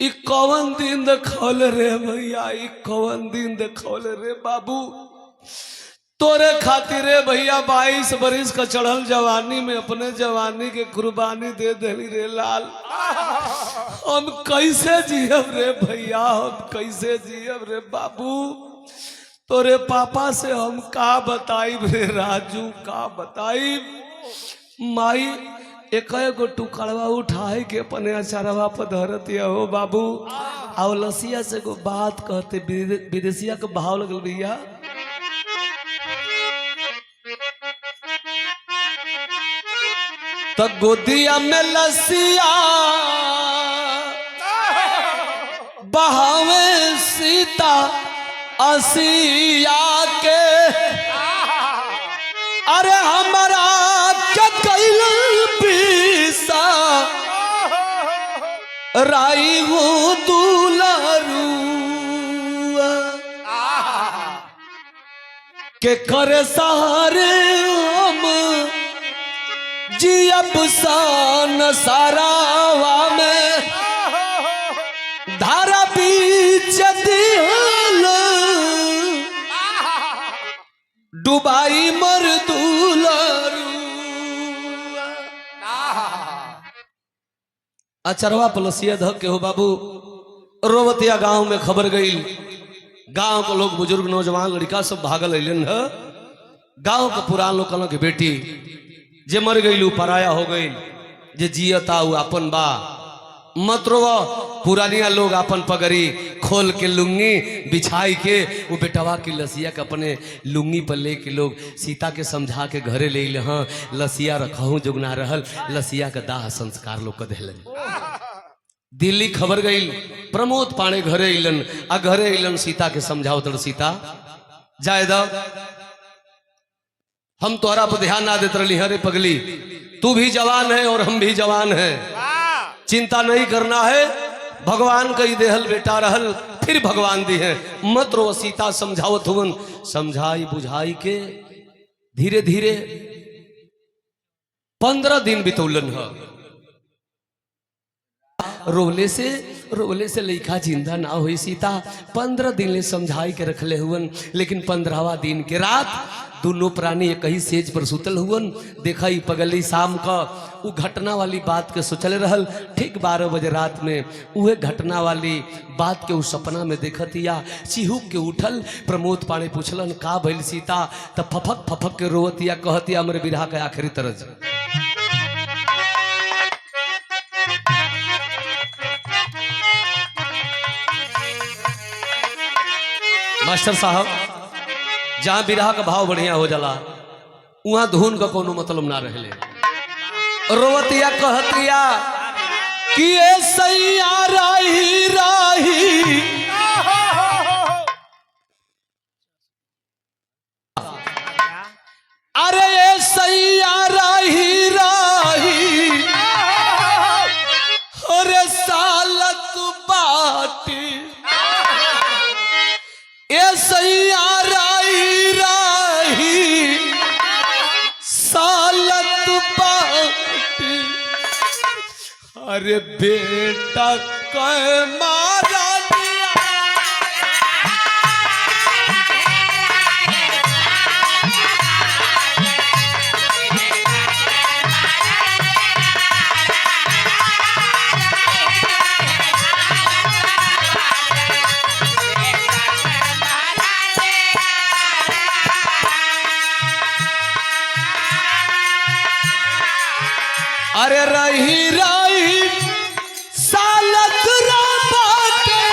ई कौन दिन देखौल रे भैया, ई कौन दिन देखौल रे बाबू। तोरे खातिर रे भैया 22 बरिस का चढ़ल जवानी में अपने जवानी के कुर्बानी दे देली रे लाल। हम कैसे जियब रे भैया, हम कैसे जियब रे बाबू। तोरे पापा से हम का बताइब रे राजू, का बताइब। माई एक गो टुकड़वा उठाए के अपने अचारवा पर धरत हो बाबू। आओ लसिया से को बात कहते विदेशिया के भाव लगल भैया। तो गोदिया में लसिया बहावे सीता असिया के अरे हमारा क्या कैल पीसा राई हूँ दुलारू के करे सहारे हम अब सान सारावा में धारा बीच दिहल डुबाई मर दुलरू अचरवा पलसिया धक के हो बाबू। रोवतिया गांव में खबर गई, गांव के लोग बुजुर्ग नौजवान लड़का सब भागल अलन है। गांव के पुरान लोग कहल के बेटी जे मर गई पराया हो गई, जे जियता उ अपन बा मत रोवा। पुरानिया लोग अपन पगड़ी खोल के लुंगी बिछाई के वो बेटवा की लसिया के अपने लुंगी पर ले के लोग सीता के समझा के घरे ले ले। हाँ लसिया रखहू जुगना रहल, लसिया का दाह संस्कार लोग कर दिलन। दिल्ली खबर गई, प्रमोद पाणे घरे अलन आ घरे अलन सीता के समझाओ तड़ सीता जाए द हम तोहरा पर ध्यान ना देते रही। हरे पगली तू भी जवान है और हम भी जवान है, चिंता नहीं करना है। भगवान कई देहल बेटा रहल फिर भगवान दी है। मत रो सीता समझावत हुवन, समझाई बुझाई के धीरे धीरे 15 दिन बितौलन है। रोले से लइका जिंदा ना हुई। सीता 15 दिन ले समझाई के रखले हुवन, लेकिन 15वां दिन के रात दोनों प्राणी एक ही सेज पर सुतल हुवन। देखा ही पगली शाम का वो घटना वाली बात के सोचल रहल। ठीक 12 बजे रात में वह घटना वाली बात के उस सपना में देखतिया, चिहुक के उठल। प्रमोद पाणे पूछलन का भइल सीता, तब फफक फफक के रोवतिया कहतिया हमरे बिरहा के आखिरी तरज। मास्टर साहब जहां बिरहा का भाव बढ़िया हो जाला वहां धुन का कोनो मतलब ना रहले। रोवतिया कहतिया कि ए सैया राही राही अरे ए सैया राही राही अरे सालत बाटी ए सैया राही राही सालत बाटी अरे बेटा कै मारा दिया अरे रही रही सालत बाटे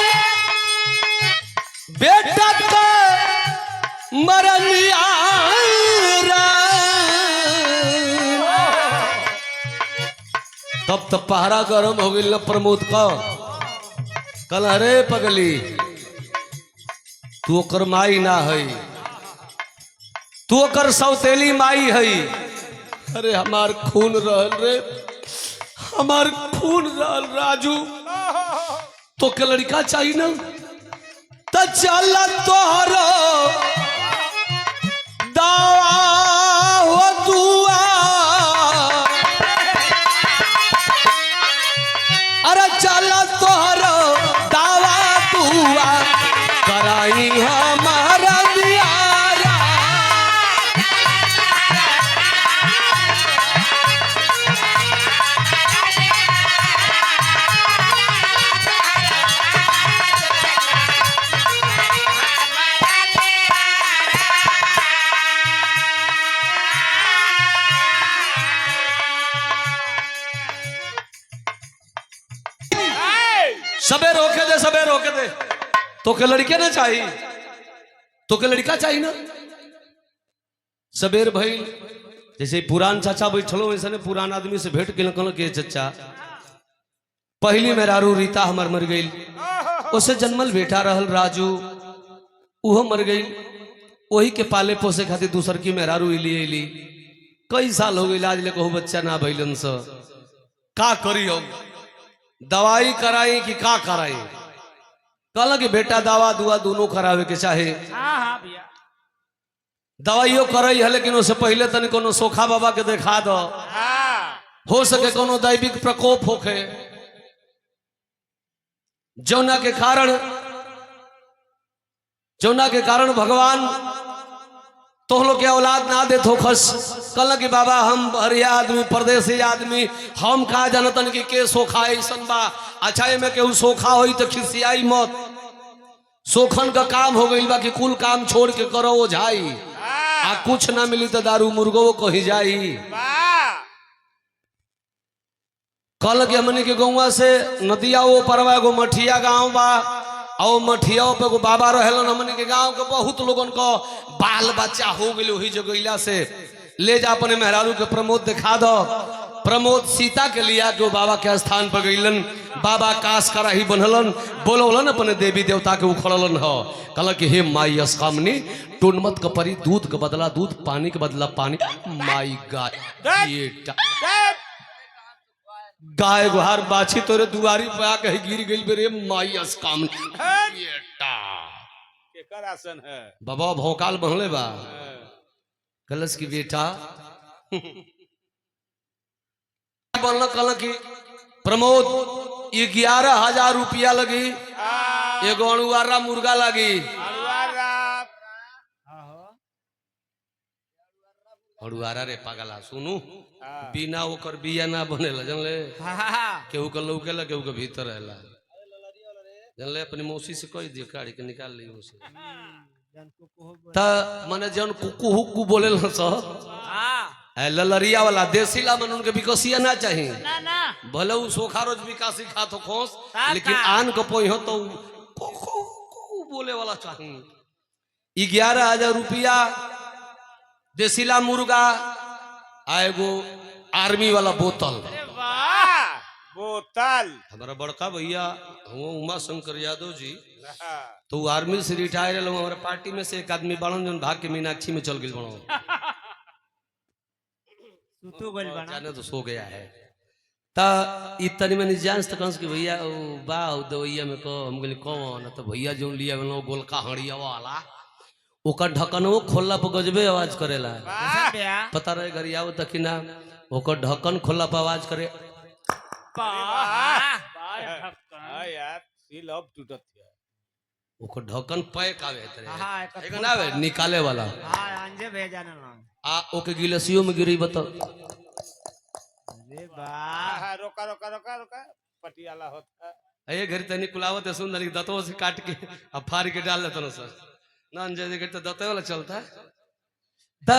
बेटा का मरलिया। तब तो पहरा गरम हो गई न प्रमोद का। कल अरे पगली तू ओकर माई ना है, तू ओकर सौतेली माई है। अरे हमार खून रहल रे, हमार खून रहल राजू। तो के लड़का चाहिए ना तो चल तोहरो दावा हो दुआ। अरे चल तोहरो दावा दुआ कराई हमारा दिया। सबे रोके दे तो के लड़के ना चाहिए, तो के लड़का चाहिए ना। सबेर भइल जैसे पुरान चाचा बैठलो वैसे ने पुरान आदमी से भेंट के चचा पहली मेहरारू रीता हमार मर गई, उसे जन्मल बेटा रहल राजू उहो मर गई। वही के पाले पोसे खातिर दूसर की मेहरारू इली कई साल हो गई आज ले कहू बच्चा ना भइलन स का करी हम दवाई कराई कि का कराई। कहला कि बेटा दवा दुआ दोनों करावे के चाहे। दवाइयो करई है लेकिन उससे पहले तनी कोनो सोखा बाबा के देखा दो। हो सके कोनो दैविक प्रकोप होके, जौना के कारण भगवान तो लोग के औलाद ना दे थोखस। कल कि बाबा हम हरिया आदमी परदेसी आदमी हम कहा जानतन कि के सोखा ऐसन बा। अच्छा में केहू सोखा होई तो खिसियाई मत। सोखन का काम हो गई बा कि कुल काम छोड़ के करो वो झाई आ कुछ ना मिली तो दारू मुर्गो कही जाई। कल के हमने के गौवा से नदिया वो परवा एगो मठिया गांव बा और मठिया पे एगो बाबा रहलन। हमने के गांव के बहुत लोगन को बाल बच्चा हो गई वही जगैला से ले जा अपने मेहरारू के प्रमोद दिखा दो। प्रमोद सीता के लिया जो बाबा के स्थान पर गईलन। बाबा काश करा ही बनलन बोलौलन अपने देवी देवता के उखड़लन हो। कल कि हे माई अस्कामनी टूनमत का परी दूध के बदला दूध पानी के बदला पानी। माई गाय गुहार बाछी तोरे दुआरी पे आके गिर गई बेरे माई अस्कामनी केकर आसन है बाबा भौकाल बहले बा। कलश की बेटा बनल कल की प्रमोद 11,000 रुपया लगी। एगो अणुआरा मुर्गा लगी। अणुआरा रे पागला सुनू बिना ओकर बिया ना बनेला जानले। केहू के लौकेला केहू के भीतर रहेला जानले। अपनी मौसी से कह दिए काढ़ी के निकाल ली उसे त माने जन कुकू हुक्कू बोलेल स ललरिया वाला देसीला मन उनके विकसिया ना चाहिए भले उ सोखा रोज विकासी खा तो खोस लेकिन आन को पोई हो तो बोले वाला चाहिए। 11,000 रुपया देसीला मुर्गा आएगो आर्मी वाला बोतल। बोतल हमारा बड़का भैया उमा शंकर यादव जी तो आर्मी से रिटायर हमारे पार्टी में से एक आदमी बड़न जन भाग के मीनाक्षी में चल गई बड़ो जाने तो सो गया है। ता इतनी मैंने जांच तक कि भैया बा दवैया में को हम गली कौन तो भैया जो लिया बनो गोलका हड़िया वाला ओकर ढक्कन वो खोलला पर गजबे आवाज करेला। पता रहे घर आओ तक ना ओकर ढक्कन खोलला पर आवाज करे। यार सील अब टूटत है ओकर ढक्कन पैक आवे तरे एक ना आवे निकाले वाला अंजे भेजा ना आ ओके गिलासियों में गिरी बता। अरे वाह रोका रोका रोका रोका पटियाला होता ए घर तनी कुलावत है सुंदर दतों से काट के अब फाड़ के डाल देता ना सर ना अंजे के तो दते वाला चलता है। त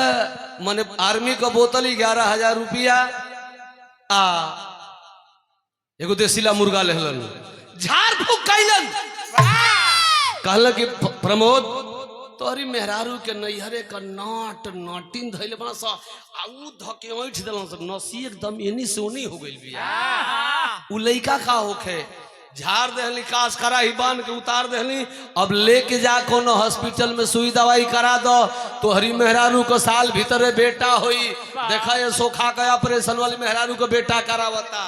माने आर्मी का बोतल 11,000 रुपया आ एगो देसीला मुर्गा लेहलन झाड़ फूक कैलन। कहल कि प्रमोद तोरी मेहरारू के नैहरे का नाट नाटिन धैले बना सा आऊ धके ओठ देलन सब नसी एकदम एनी सोनी हो गइल बिया। उ लइका का होखे झाड़ देहली काश करा ही बांध के उतार देहली। अब लेके जा कोनो हॉस्पिटल में सुई दवाई करा दो तो हरी मेहरारू को साल भीतर बेटा होई। देखा ये सोखा का ऑपरेशन वाली मेहरारू को बेटा करावता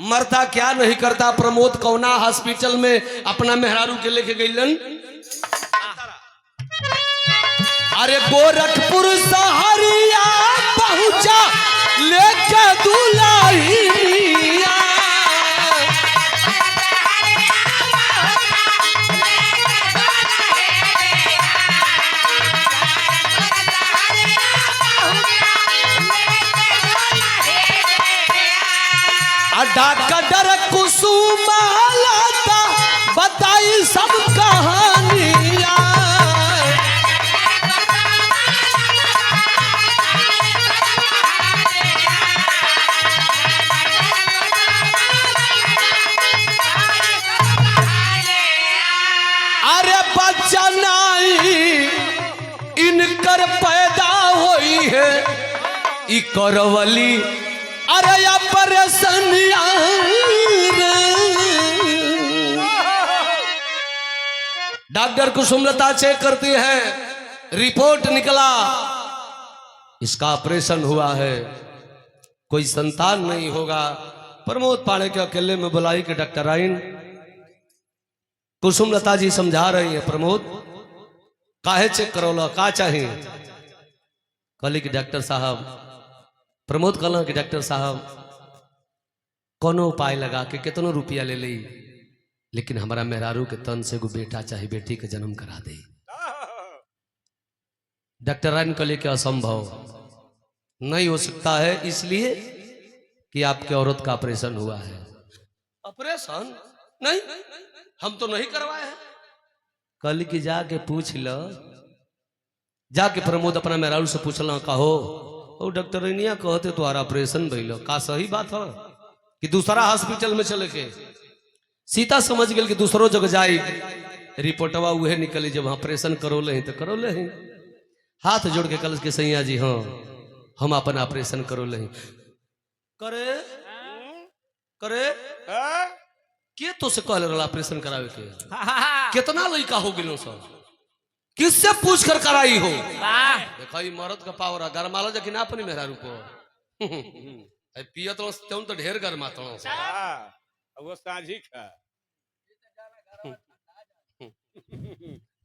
मरता क्या नहीं करता। प्रमोद कौना हॉस्पिटल में अपना मेहरारू के लेके गईलन। अरे गोरखपुर सहरिया पहुंचा लेके दुल्हिया। डॉक्टर कुसुमा लाता बताई सब कहानियां। अरे बच्चा नहीं इनकर पैदा हुई है ई करवली। अरे ऑपरेशन डॉक्टर कुसुमलता चेक करती है रिपोर्ट निकला इसका ऑपरेशन हुआ है कोई संतान नहीं होगा। प्रमोद पाड़े के अकेले में बुलाई के डॉक्टर आइन कुसुमलता जी समझा रही है प्रमोद काहे चेक करोला का चाहिए। कहली कि डॉक्टर साहब प्रमोद कहला कि डॉक्टर साहब कोनो उपाय लगा के कितनो रुपया ले ली, लेकिन हमारा मेहरारू के तन से एगो बेटा चाहे बेटी के जन्म करा दे। डॉक्टरान कहले कि असंभव नहीं हो सकता है, इसलिए कि आपके औरत का ऑपरेशन हुआ है। ऑपरेशन नहीं, हम तो नहीं करवाए हैं। कल की जाके पूछ लो, जाके प्रमोद अपना मेहरारू से पूछला, कहो ओ डॉक्टर इनिया कहते तुम्हारा ऑपरेशन भइलो, का सही बात है कि दूसरा हॉस्पिटल में चले के? सीता समझ गई कि दूसरों जगह जाई, रिपोर्टवा उहे निकली जब ऑपरेशन करो ले तो करो ले। हाथ जोड़ के कल के सैया जी हाँ हम अपन ऑपरेशन करो ले। करे करे के तो से कहले रहा ऑपरेशन करावे के? कितना लड़का हो गेलो सब, किससे पूछ कर कराई हो? देखो ये मर्द का पावर है, गरमाला जखी ना अपनी मेहरारू को पियत तो ढेर गरमात वो साझी खा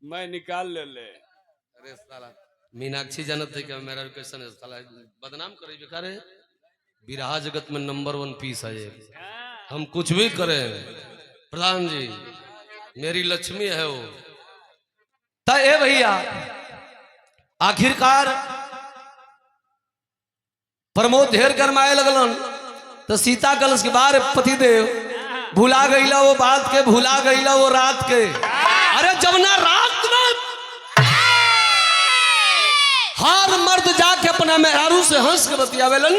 मैं निकाल ले ले। अरे साला मीनाक्षी जानत है कि मेरा कैसन है, साला बदनाम करे बेकारे। बिरहा जगत में नंबर 1 पीस है ये। हम कुछ भी करें प्रधान जी, मेरी लक्ष्मी है वो। ए भैया आखिरकार प्रमोद ढेर गरमाए लगलन तो सीता कलश के बाहर पतिदेव भुला गईला वो बात के, भुला गईला वो रात के। अरे जब ना रात में हर मर्द जाके अपना मेहरारू से हंस के बतियावेलन,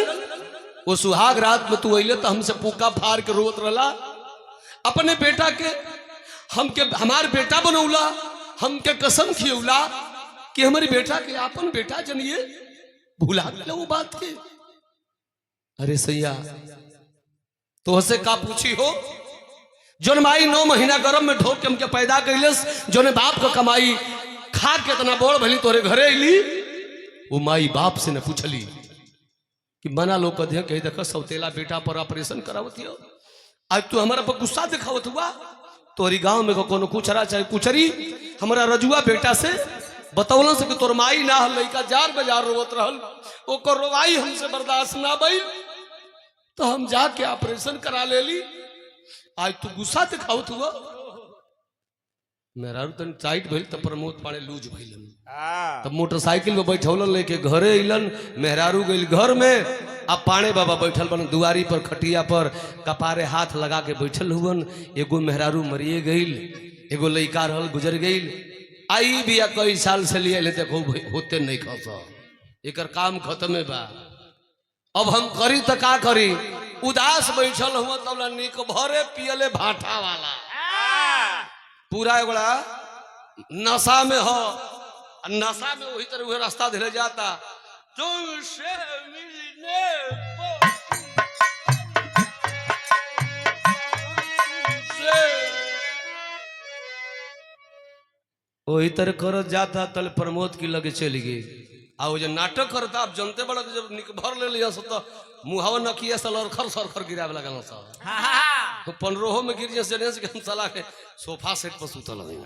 वो सुहाग रात में तू अइले तो हमसे पूका फाड़ के रोत रहला, अपने बेटा के हमके हमार बेटा बनौला, हमके कसम खियौला कि हमारी बेटा के अपन बेटा जनिए, भुला गया वो बात के। अरे सैया तो हसे का पूछी हो, जोन माई 9 महीना गर्भ में ढोक के हमके पैदा कैलस, जोने बाप का कमाई खा के इतना बोल भली तोरे घरे अली, वो माई बाप से न पूछली कि मना लोग कहे कही देख सौतेला बेटा पर ऑपरेशन करावती हो, आज तू हमारा पर गुस्सा दिखावत हुआ। तोरी गांव में कोनो कुचरा चाहे कुचरी हमारा रजुआ बेटा से बतौल से कि तोर माई ना हल, लड़का जार बाजार रोवत रहल, ओकर रोवाई हमसे बर्दाश्त ना भइल तो हम जाके ऑपरेशन करा ले ली, आज तू गुस्सा दिखावत हुआ। मेहरारू तन टाइट भइल तब प्रमोद पाड़े लूज भइलन, तब मोटरसाइकिल में बैठौलन लेके घरे अइलन। मेहरारू गइल घर में, अब पाणे बाबा बैठल बन दुआरी पर खटिया पर, कपारे हाथ लगा के बैठल हुवन। एगो मेहरारू मरिए गइल, एगो लइका रहल गुजर गइल। आई बिया कई साल से लिए ले देखो होते नहीं खस, एकर काम खत्म बा। अब हम करी तो का करी, उदास बैठल हुआ तब निक भरे पियले भाटा वाला, पूरा एगोड़ा नशा में हो, नशा में वही तरह वही रास्ता धीरे जाता। तुमसे मिलने वही तरह कर जाता, तल प्रमोद की लगे चली गई। आ वो जो नाटक करता आप जनते बड़ा, जब निक भर ले लिया सो तो मुहावा नकिया सलखर सरखर गिरावे लगल सब, तो 15 में गिर जैसे से हम सला के सोफा सेट पर सुतल हई।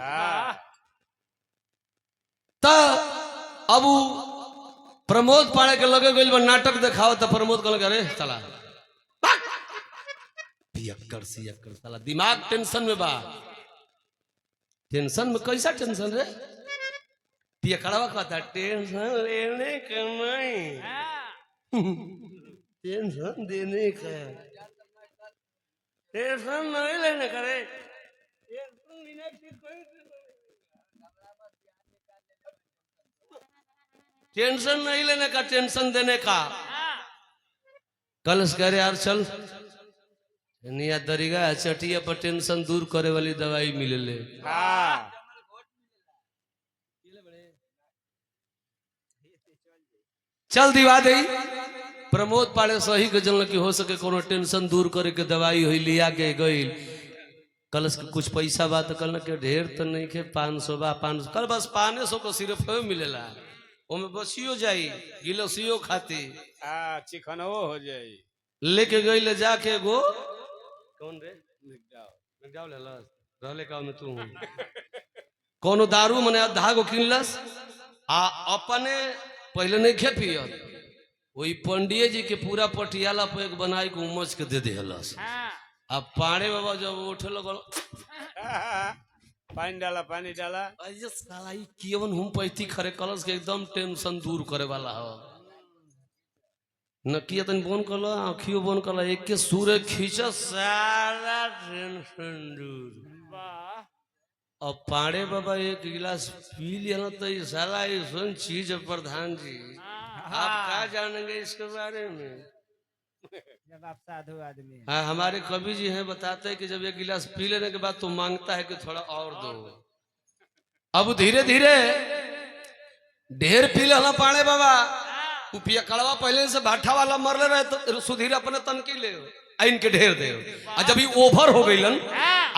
त अब प्रमोद पाड़े के लगे गइल नाटक दिखाओ, तो प्रमोद कहल अरे चला पियक्कर सियक्कर साला दिमाग टेंशन में बा। टेंशन में कैसा टेंशन रे? पियकड़वा कहता टेंशन लेने का नहीं, टेंशन देने का, टेंशन नहीं लेने का रे, टेंशन नहीं लेने का, टेंशन देने का। कल कह रहे यार चल निया दरिगा चटिया पर टेंशन दूर करे वाली दवाई मिले ले। चल दिवा दे। प्रमोद पाड़े सही के जनल की हो सके कोनो टेंशन दूर करे के दवाई हुई, लिया के गई। कलश के कुछ पैसा बा तो कल के ढेर तो नहीं के 500 बा, 500 कल बस 500 को सिर्फ मिलेला, ओमे बसियो जाई गिलसियो खाती चिकनो हो जाई। लेके गई ले जाके गो कौन रे मिगदाव ले लस रहले का में तू कोनो दारू मने आधा गो किनलस आ अपने पहले नहीं खे पियत, वही पंडिये जी के पूरा पटियाला पे एक बनाई के उमच के दे दिहलस। हाँ अब पाड़े बाबा जब उठे लगल पानी डाला पानी डाला। अरे साला ई केवन हम पैती खरे कलस के एकदम टेंशन दूर करे वाला हो न किया तन बोन कल आँखियों बोन कल एक के सूर्य खींच सारा टेंशन दूर। वाह अब पाड़े बाबा एक गिलास पी लिया तो ये साला ऐसा चीज है प्रधान जी, आप क्या जानेंगे इसके बारे में। जब आप साधु आदमी हैं। हाँ हमारे कवि जी हैं बताते हैं कि जब एक गिलास पी लेने के बाद तो मांगता है कि थोड़ा और दो। अब धीरे धीरे ढेर पी लेना पाड़े बाबा पिया कड़वा पहले से भाठा वाला मरले रहे तो सुधीर अपने तनकी ले इनके ढेर दे। और जब ओभर हो गईलन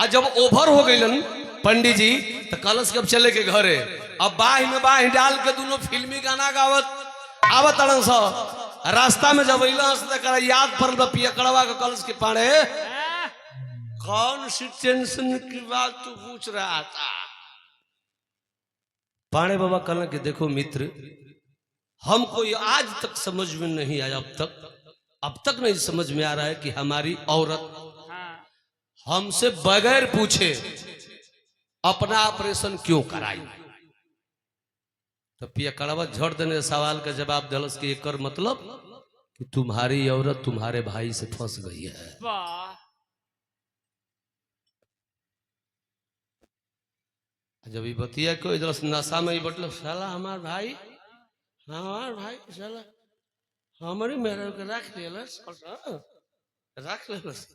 और जब ओभर हो गईलन पंडित जी तो कलश कब चले के घरे। अब बाह में बाह डाल के दोनों फिल्मी गाना गावत आवत अड़न सा रास्ता में जब अला याद पड़ल पिया कड़वा के कलश के पाड़े कौन सी टेंशन की बात तू पूछ रहा था। पाड़े बाबा कहना कि देखो मित्र हमको ये आज तक समझ में नहीं आया, अब तक नहीं समझ में आ रहा है कि हमारी औरत हमसे बगैर पूछे अपना ऑपरेशन क्यों कराई। तो पिया कड़वा झड़ देने सवाल का जवाब दिलस कि एकर मतलब कि तुम्हारी औरत तुम्हारे भाई से फंस गई है। वाह जब ये बतिया को इधर नशा में बटल साला हमार भाई साला हमारी मेहरारू के रख लेलस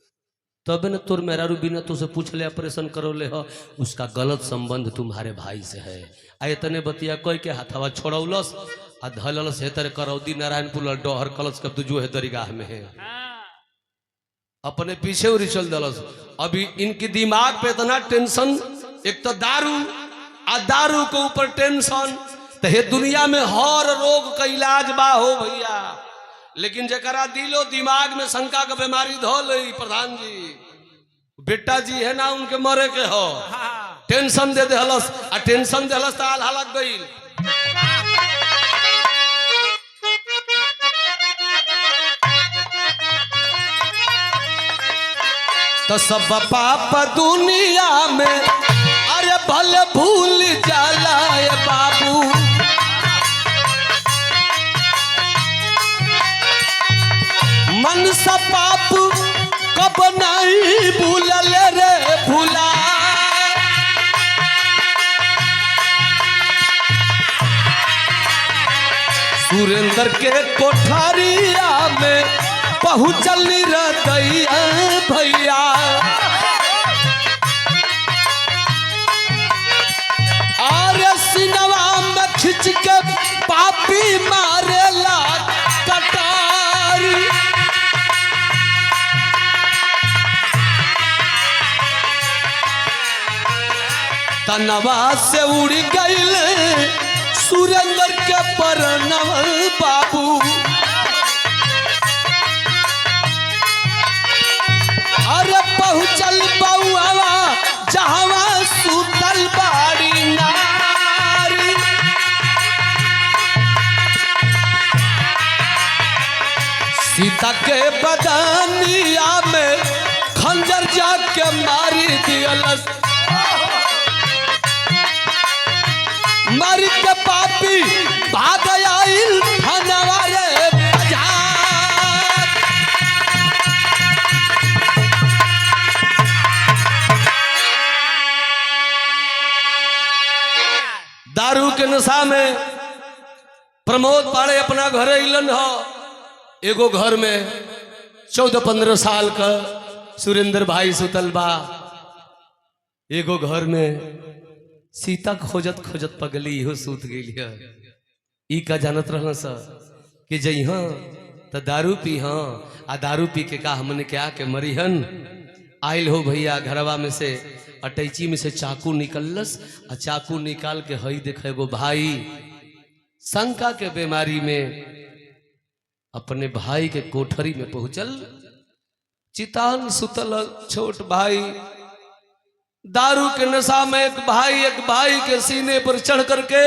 तब न तोर मेहरारू बिना तुझसे पूछ ले ऑपरेशन करो ले हो, उसका गलत संबंध तुम्हारे भाई से है। आये तने बतिया कोई के हाथवा छोड़ौलस आ धललस हेतर करौदी नारायणपुर डोहर कलश कब तुझो है दरगाह में है अपने पीछे उड़ी चल दलस। अभी इनकी दिमाग पे इतना टेंशन, एक तो दारू आ दारू के ऊपर टेंशन, तो हे दुनिया में हर रोग का इलाज बा हो भैया, लेकिन जकरा दिलो दिमाग में शंका का बीमारी धो ली प्रधान जी बेटा जी है ना उनके मरे के हो टेंशन दे हलस आ टेंशन दे हलस ताल हालत गई। तो सब पाप दुनिया में अरे भले भूल जाला बाबू, मन सा पाप कब नहीं भूलल रे भूला। सुरेंद्र के कोठारिया में पहुंचल रदैया भैया, और सिनवा में खिंच के पापी मारेला कटारी। तनवा से उड़ गईल सुरेंद्र के परनवल बाबू, अरे पहुंचल बउआ जहवा सुतल बाड़ी नारी। सीता के बदनिया में खंजर जाके मारी दियलस, मर के पापी भाग आइल धनवा रे बाजार। दारू के नशा में प्रमोद पाड़े अपना घर अलन हो। एगो घर में 14-15 साल का सुरेंद्र भाई सुतल बा, एगो घर में सीता खोजत खोजत पगली हो सूत गई है। ई का जानत रहना सा कि जइहा तो दारू पी हाँ आ दारू पी के का हमने क्या के मरीहन। आयल हो भैया घरवा में से अटैची में से चाकू निकलस आ चाकू निकाल के हई देखे गो भाई शंका के बीमारी में अपने भाई के कोठरी में पहुंचल। चितान सुतल छोट भाई दारू के नशा में एक भाई के सीने पर चढ़ करके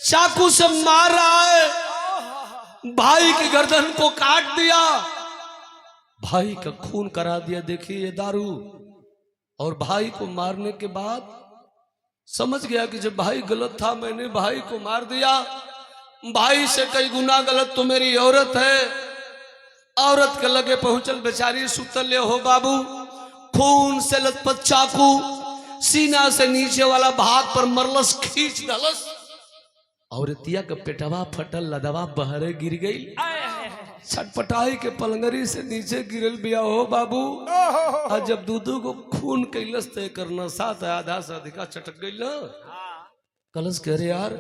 चाकू से मार रहा है। भाई की गर्दन को काट दिया, भाई का खून करा दिया। देखिए ये दारू। और भाई को मारने के बाद समझ गया कि जब भाई गलत था मैंने भाई को मार दिया, भाई से कई गुना गलत तो मेरी औरत है। औरत के लगे पहुंचल बेचारी सुतल हो बाबू, खून से लथपथ चाकू सीना से नीचे वाला भाग पर मरलस, खींच दलस। औरतिया का पेटवा फटल, लदवा बहरे गिर गई, छटपटाई के पलंगरी से नीचे गिरल बिया हो बाबू। और जब दूधू को खून कैलस तय करना साथ आधा से अधिका चटक गई ना। कलश कह रहे यार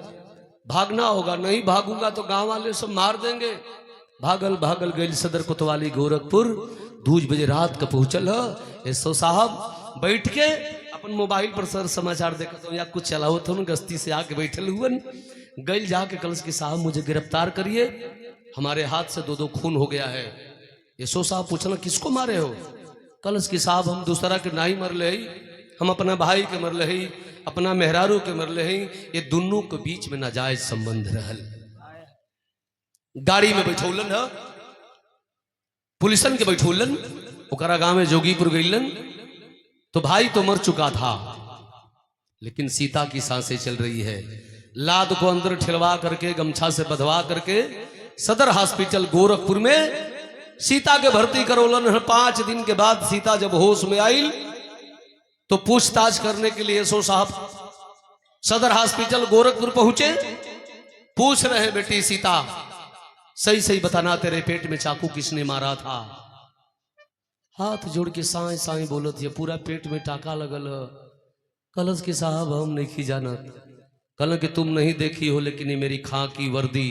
भागना होगा, नहीं भागूंगा तो गांव वाले सब मार देंगे। भागल भागल गई सदर कोतवाली गोरखपुर। 2 बजे रात का पहुंचल है। एसओ साहब बैठ के अपन मोबाइल पर सर समाचार देखा तो या कुछ चलाओ तो गस्ती से आके बैठल हुए। गई जाके कलश के साहब मुझे गिरफ्तार करिए, हमारे हाथ से 2 खून हो गया है। एसओ साहब पूछना किसको मारे हो? कलश के साहब हम दूसरा के नहीं मर ले, हम अपना भाई के मर ले, अपना मेहरारू के मर ले। ये दोनों के बीच में नाजायज संबंध रहल। गाड़ी में बैठौलन है, पुलिसन के बैठौलन, ओकरा गांव में जोगीपुर गईलन। तो भाई तो मर चुका था, लेकिन सीता की सांसें चल रही है। लाद को अंदर ठिलवा करके गमछा से बंधवा करके सदर हॉस्पिटल गोरखपुर में सीता के भर्ती करोलन। 5 दिन के बाद सीता जब होश में आई तो पूछताछ करने के लिए एसओ साहब सदर हॉस्पिटल गोरखपुर पहुंचे। पूछ रहे बेटी सीता सही सही बताना, तेरे पेट में चाकू किसने मारा था? हाथ जोड़ के साई साई बोलत है, पूरा पेट में टाका लगल। कलश के साहब हम नहीं जानत। कल कि तुम नहीं देखी हो, लेकिन ये मेरी खां की वर्दी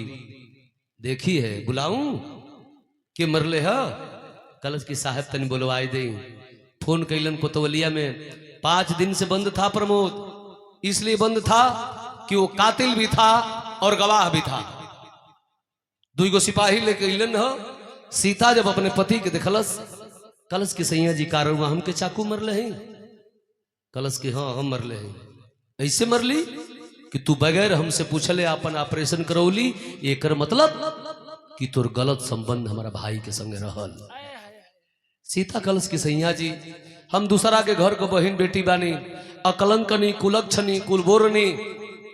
देखी है। बुलाऊं के मरले है? कलश की साहब तनी बोलवाई दे। फोन कैलन कोतवलिया में। 5 दिन से बंद था प्रमोद, इसलिए बंद था कि वो कातिल भी था और गवाह भी था। 2 सिपाही लेके अलन हो। सीता जब अपने पति के देखलस, कलश के सैया जी कारवा हमके चाकू मरले हैं। कलश के हाँ हम मरले हैं। ऐसे मरली कि तू बगैर हमसे पूछले अपन ऑपरेशन करौली, एकर मतलब कि तोर गलत संबंध हमारा भाई के संगे रहल। सीता कलश की सैया जी हम दूसरा के घर को बहन बेटी बानी, अकलंकनी कुलक्षणी कुलबोरनी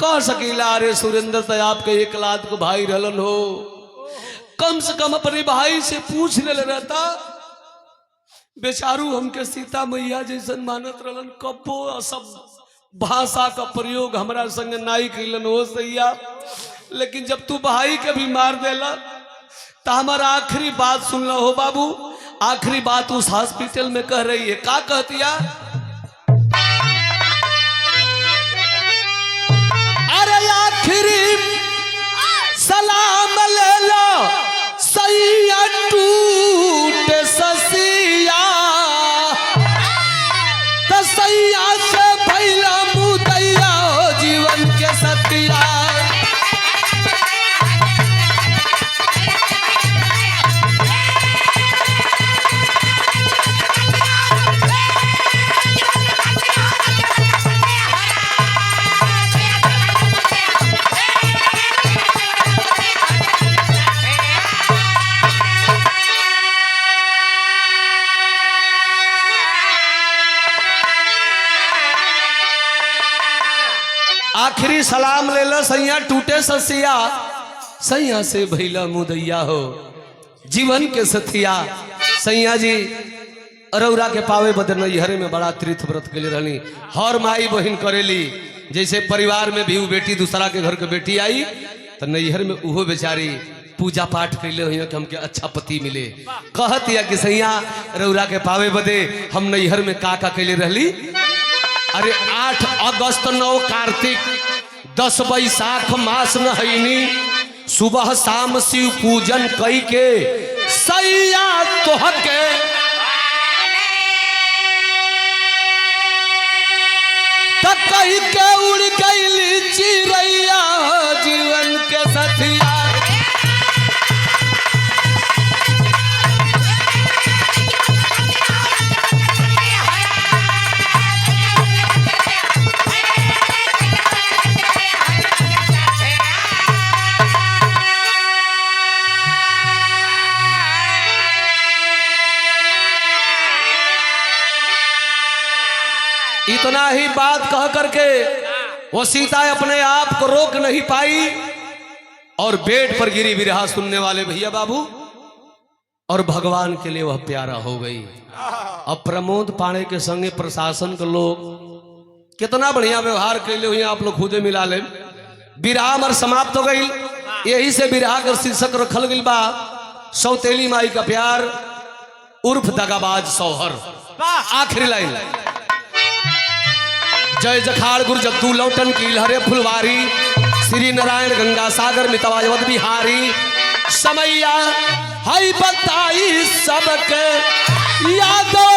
कह सकीला। अरे सुरेंद्र तो आपके 1 लाख को भाई रहलन हो, कम से कम अपने भाई से पूछ ले रहता। बेचारू हमके सीता मैया जैसन मानत रहलन, कबो सब भाषा का प्रयोग हमारा संग नाई कैलन हो सैया। लेकिन जब तू भाई के भी मार देला तो हमारा आखिरी बात सुन लो हो बाबू। आखिरी बात उस हॉस्पिटल में कह रही है। का कहतिया? अरे आखिरी सलाम ले लो सैया टूट ससिया, तो सैया से भैला मुदैया हो जीवन के सतिया। आखिरी सलाम ले लो सैया टूटे ससिया, सैया से भैला मुदैया हो जीवन के सथिया। सैया जी अरौरा के पावे बदन नैहरे में बड़ा तीर्थ व्रत के लिए रहनी। हर माई बहन करेली, जैसे परिवार में भी वो बेटी दूसरा के घर के बेटी आई तो नैहर में उहो बेचारी पूजा पाठ कैले हुई कि हमके अच्छा पति मिले। कहत या कि सैया रौरा के पावे बदे हम नैहर में का कैले रहली। अरे 8 अगस्त 9 कार्तिक 10 बैसाख मास नहैनी, सुबह शाम शिव पूजन कई के सैया तोहके कई के उड़ गईली चिड़ैया जीवन के सथिया। इतना ही बात कह करके वो सीता अपने आप को रोक नहीं पाई और बेड पर गिरी विरहा सुनने वाले भैया बाबू, और भगवान के लिए वह प्यारा हो गई। अब प्रमोद पाणे के संगे प्रशासन के लोग कितना बढ़िया व्यवहार के लिए हुई, आप लोग खुदे मिला ले। विरहा मर समाप्त हो गई, यही से विरहा का शीर्षक रखल गई बा सौतेली माई का प्यार उर्फ दगाबाज सौहर। आखिरी लाइन, जय जखाड़ गुर जद्दू लौटन की लहरे फुलवारी, श्री नारायण गंगा सागर मितवाजवत बिहारी, समैया हई बताई सबके यादव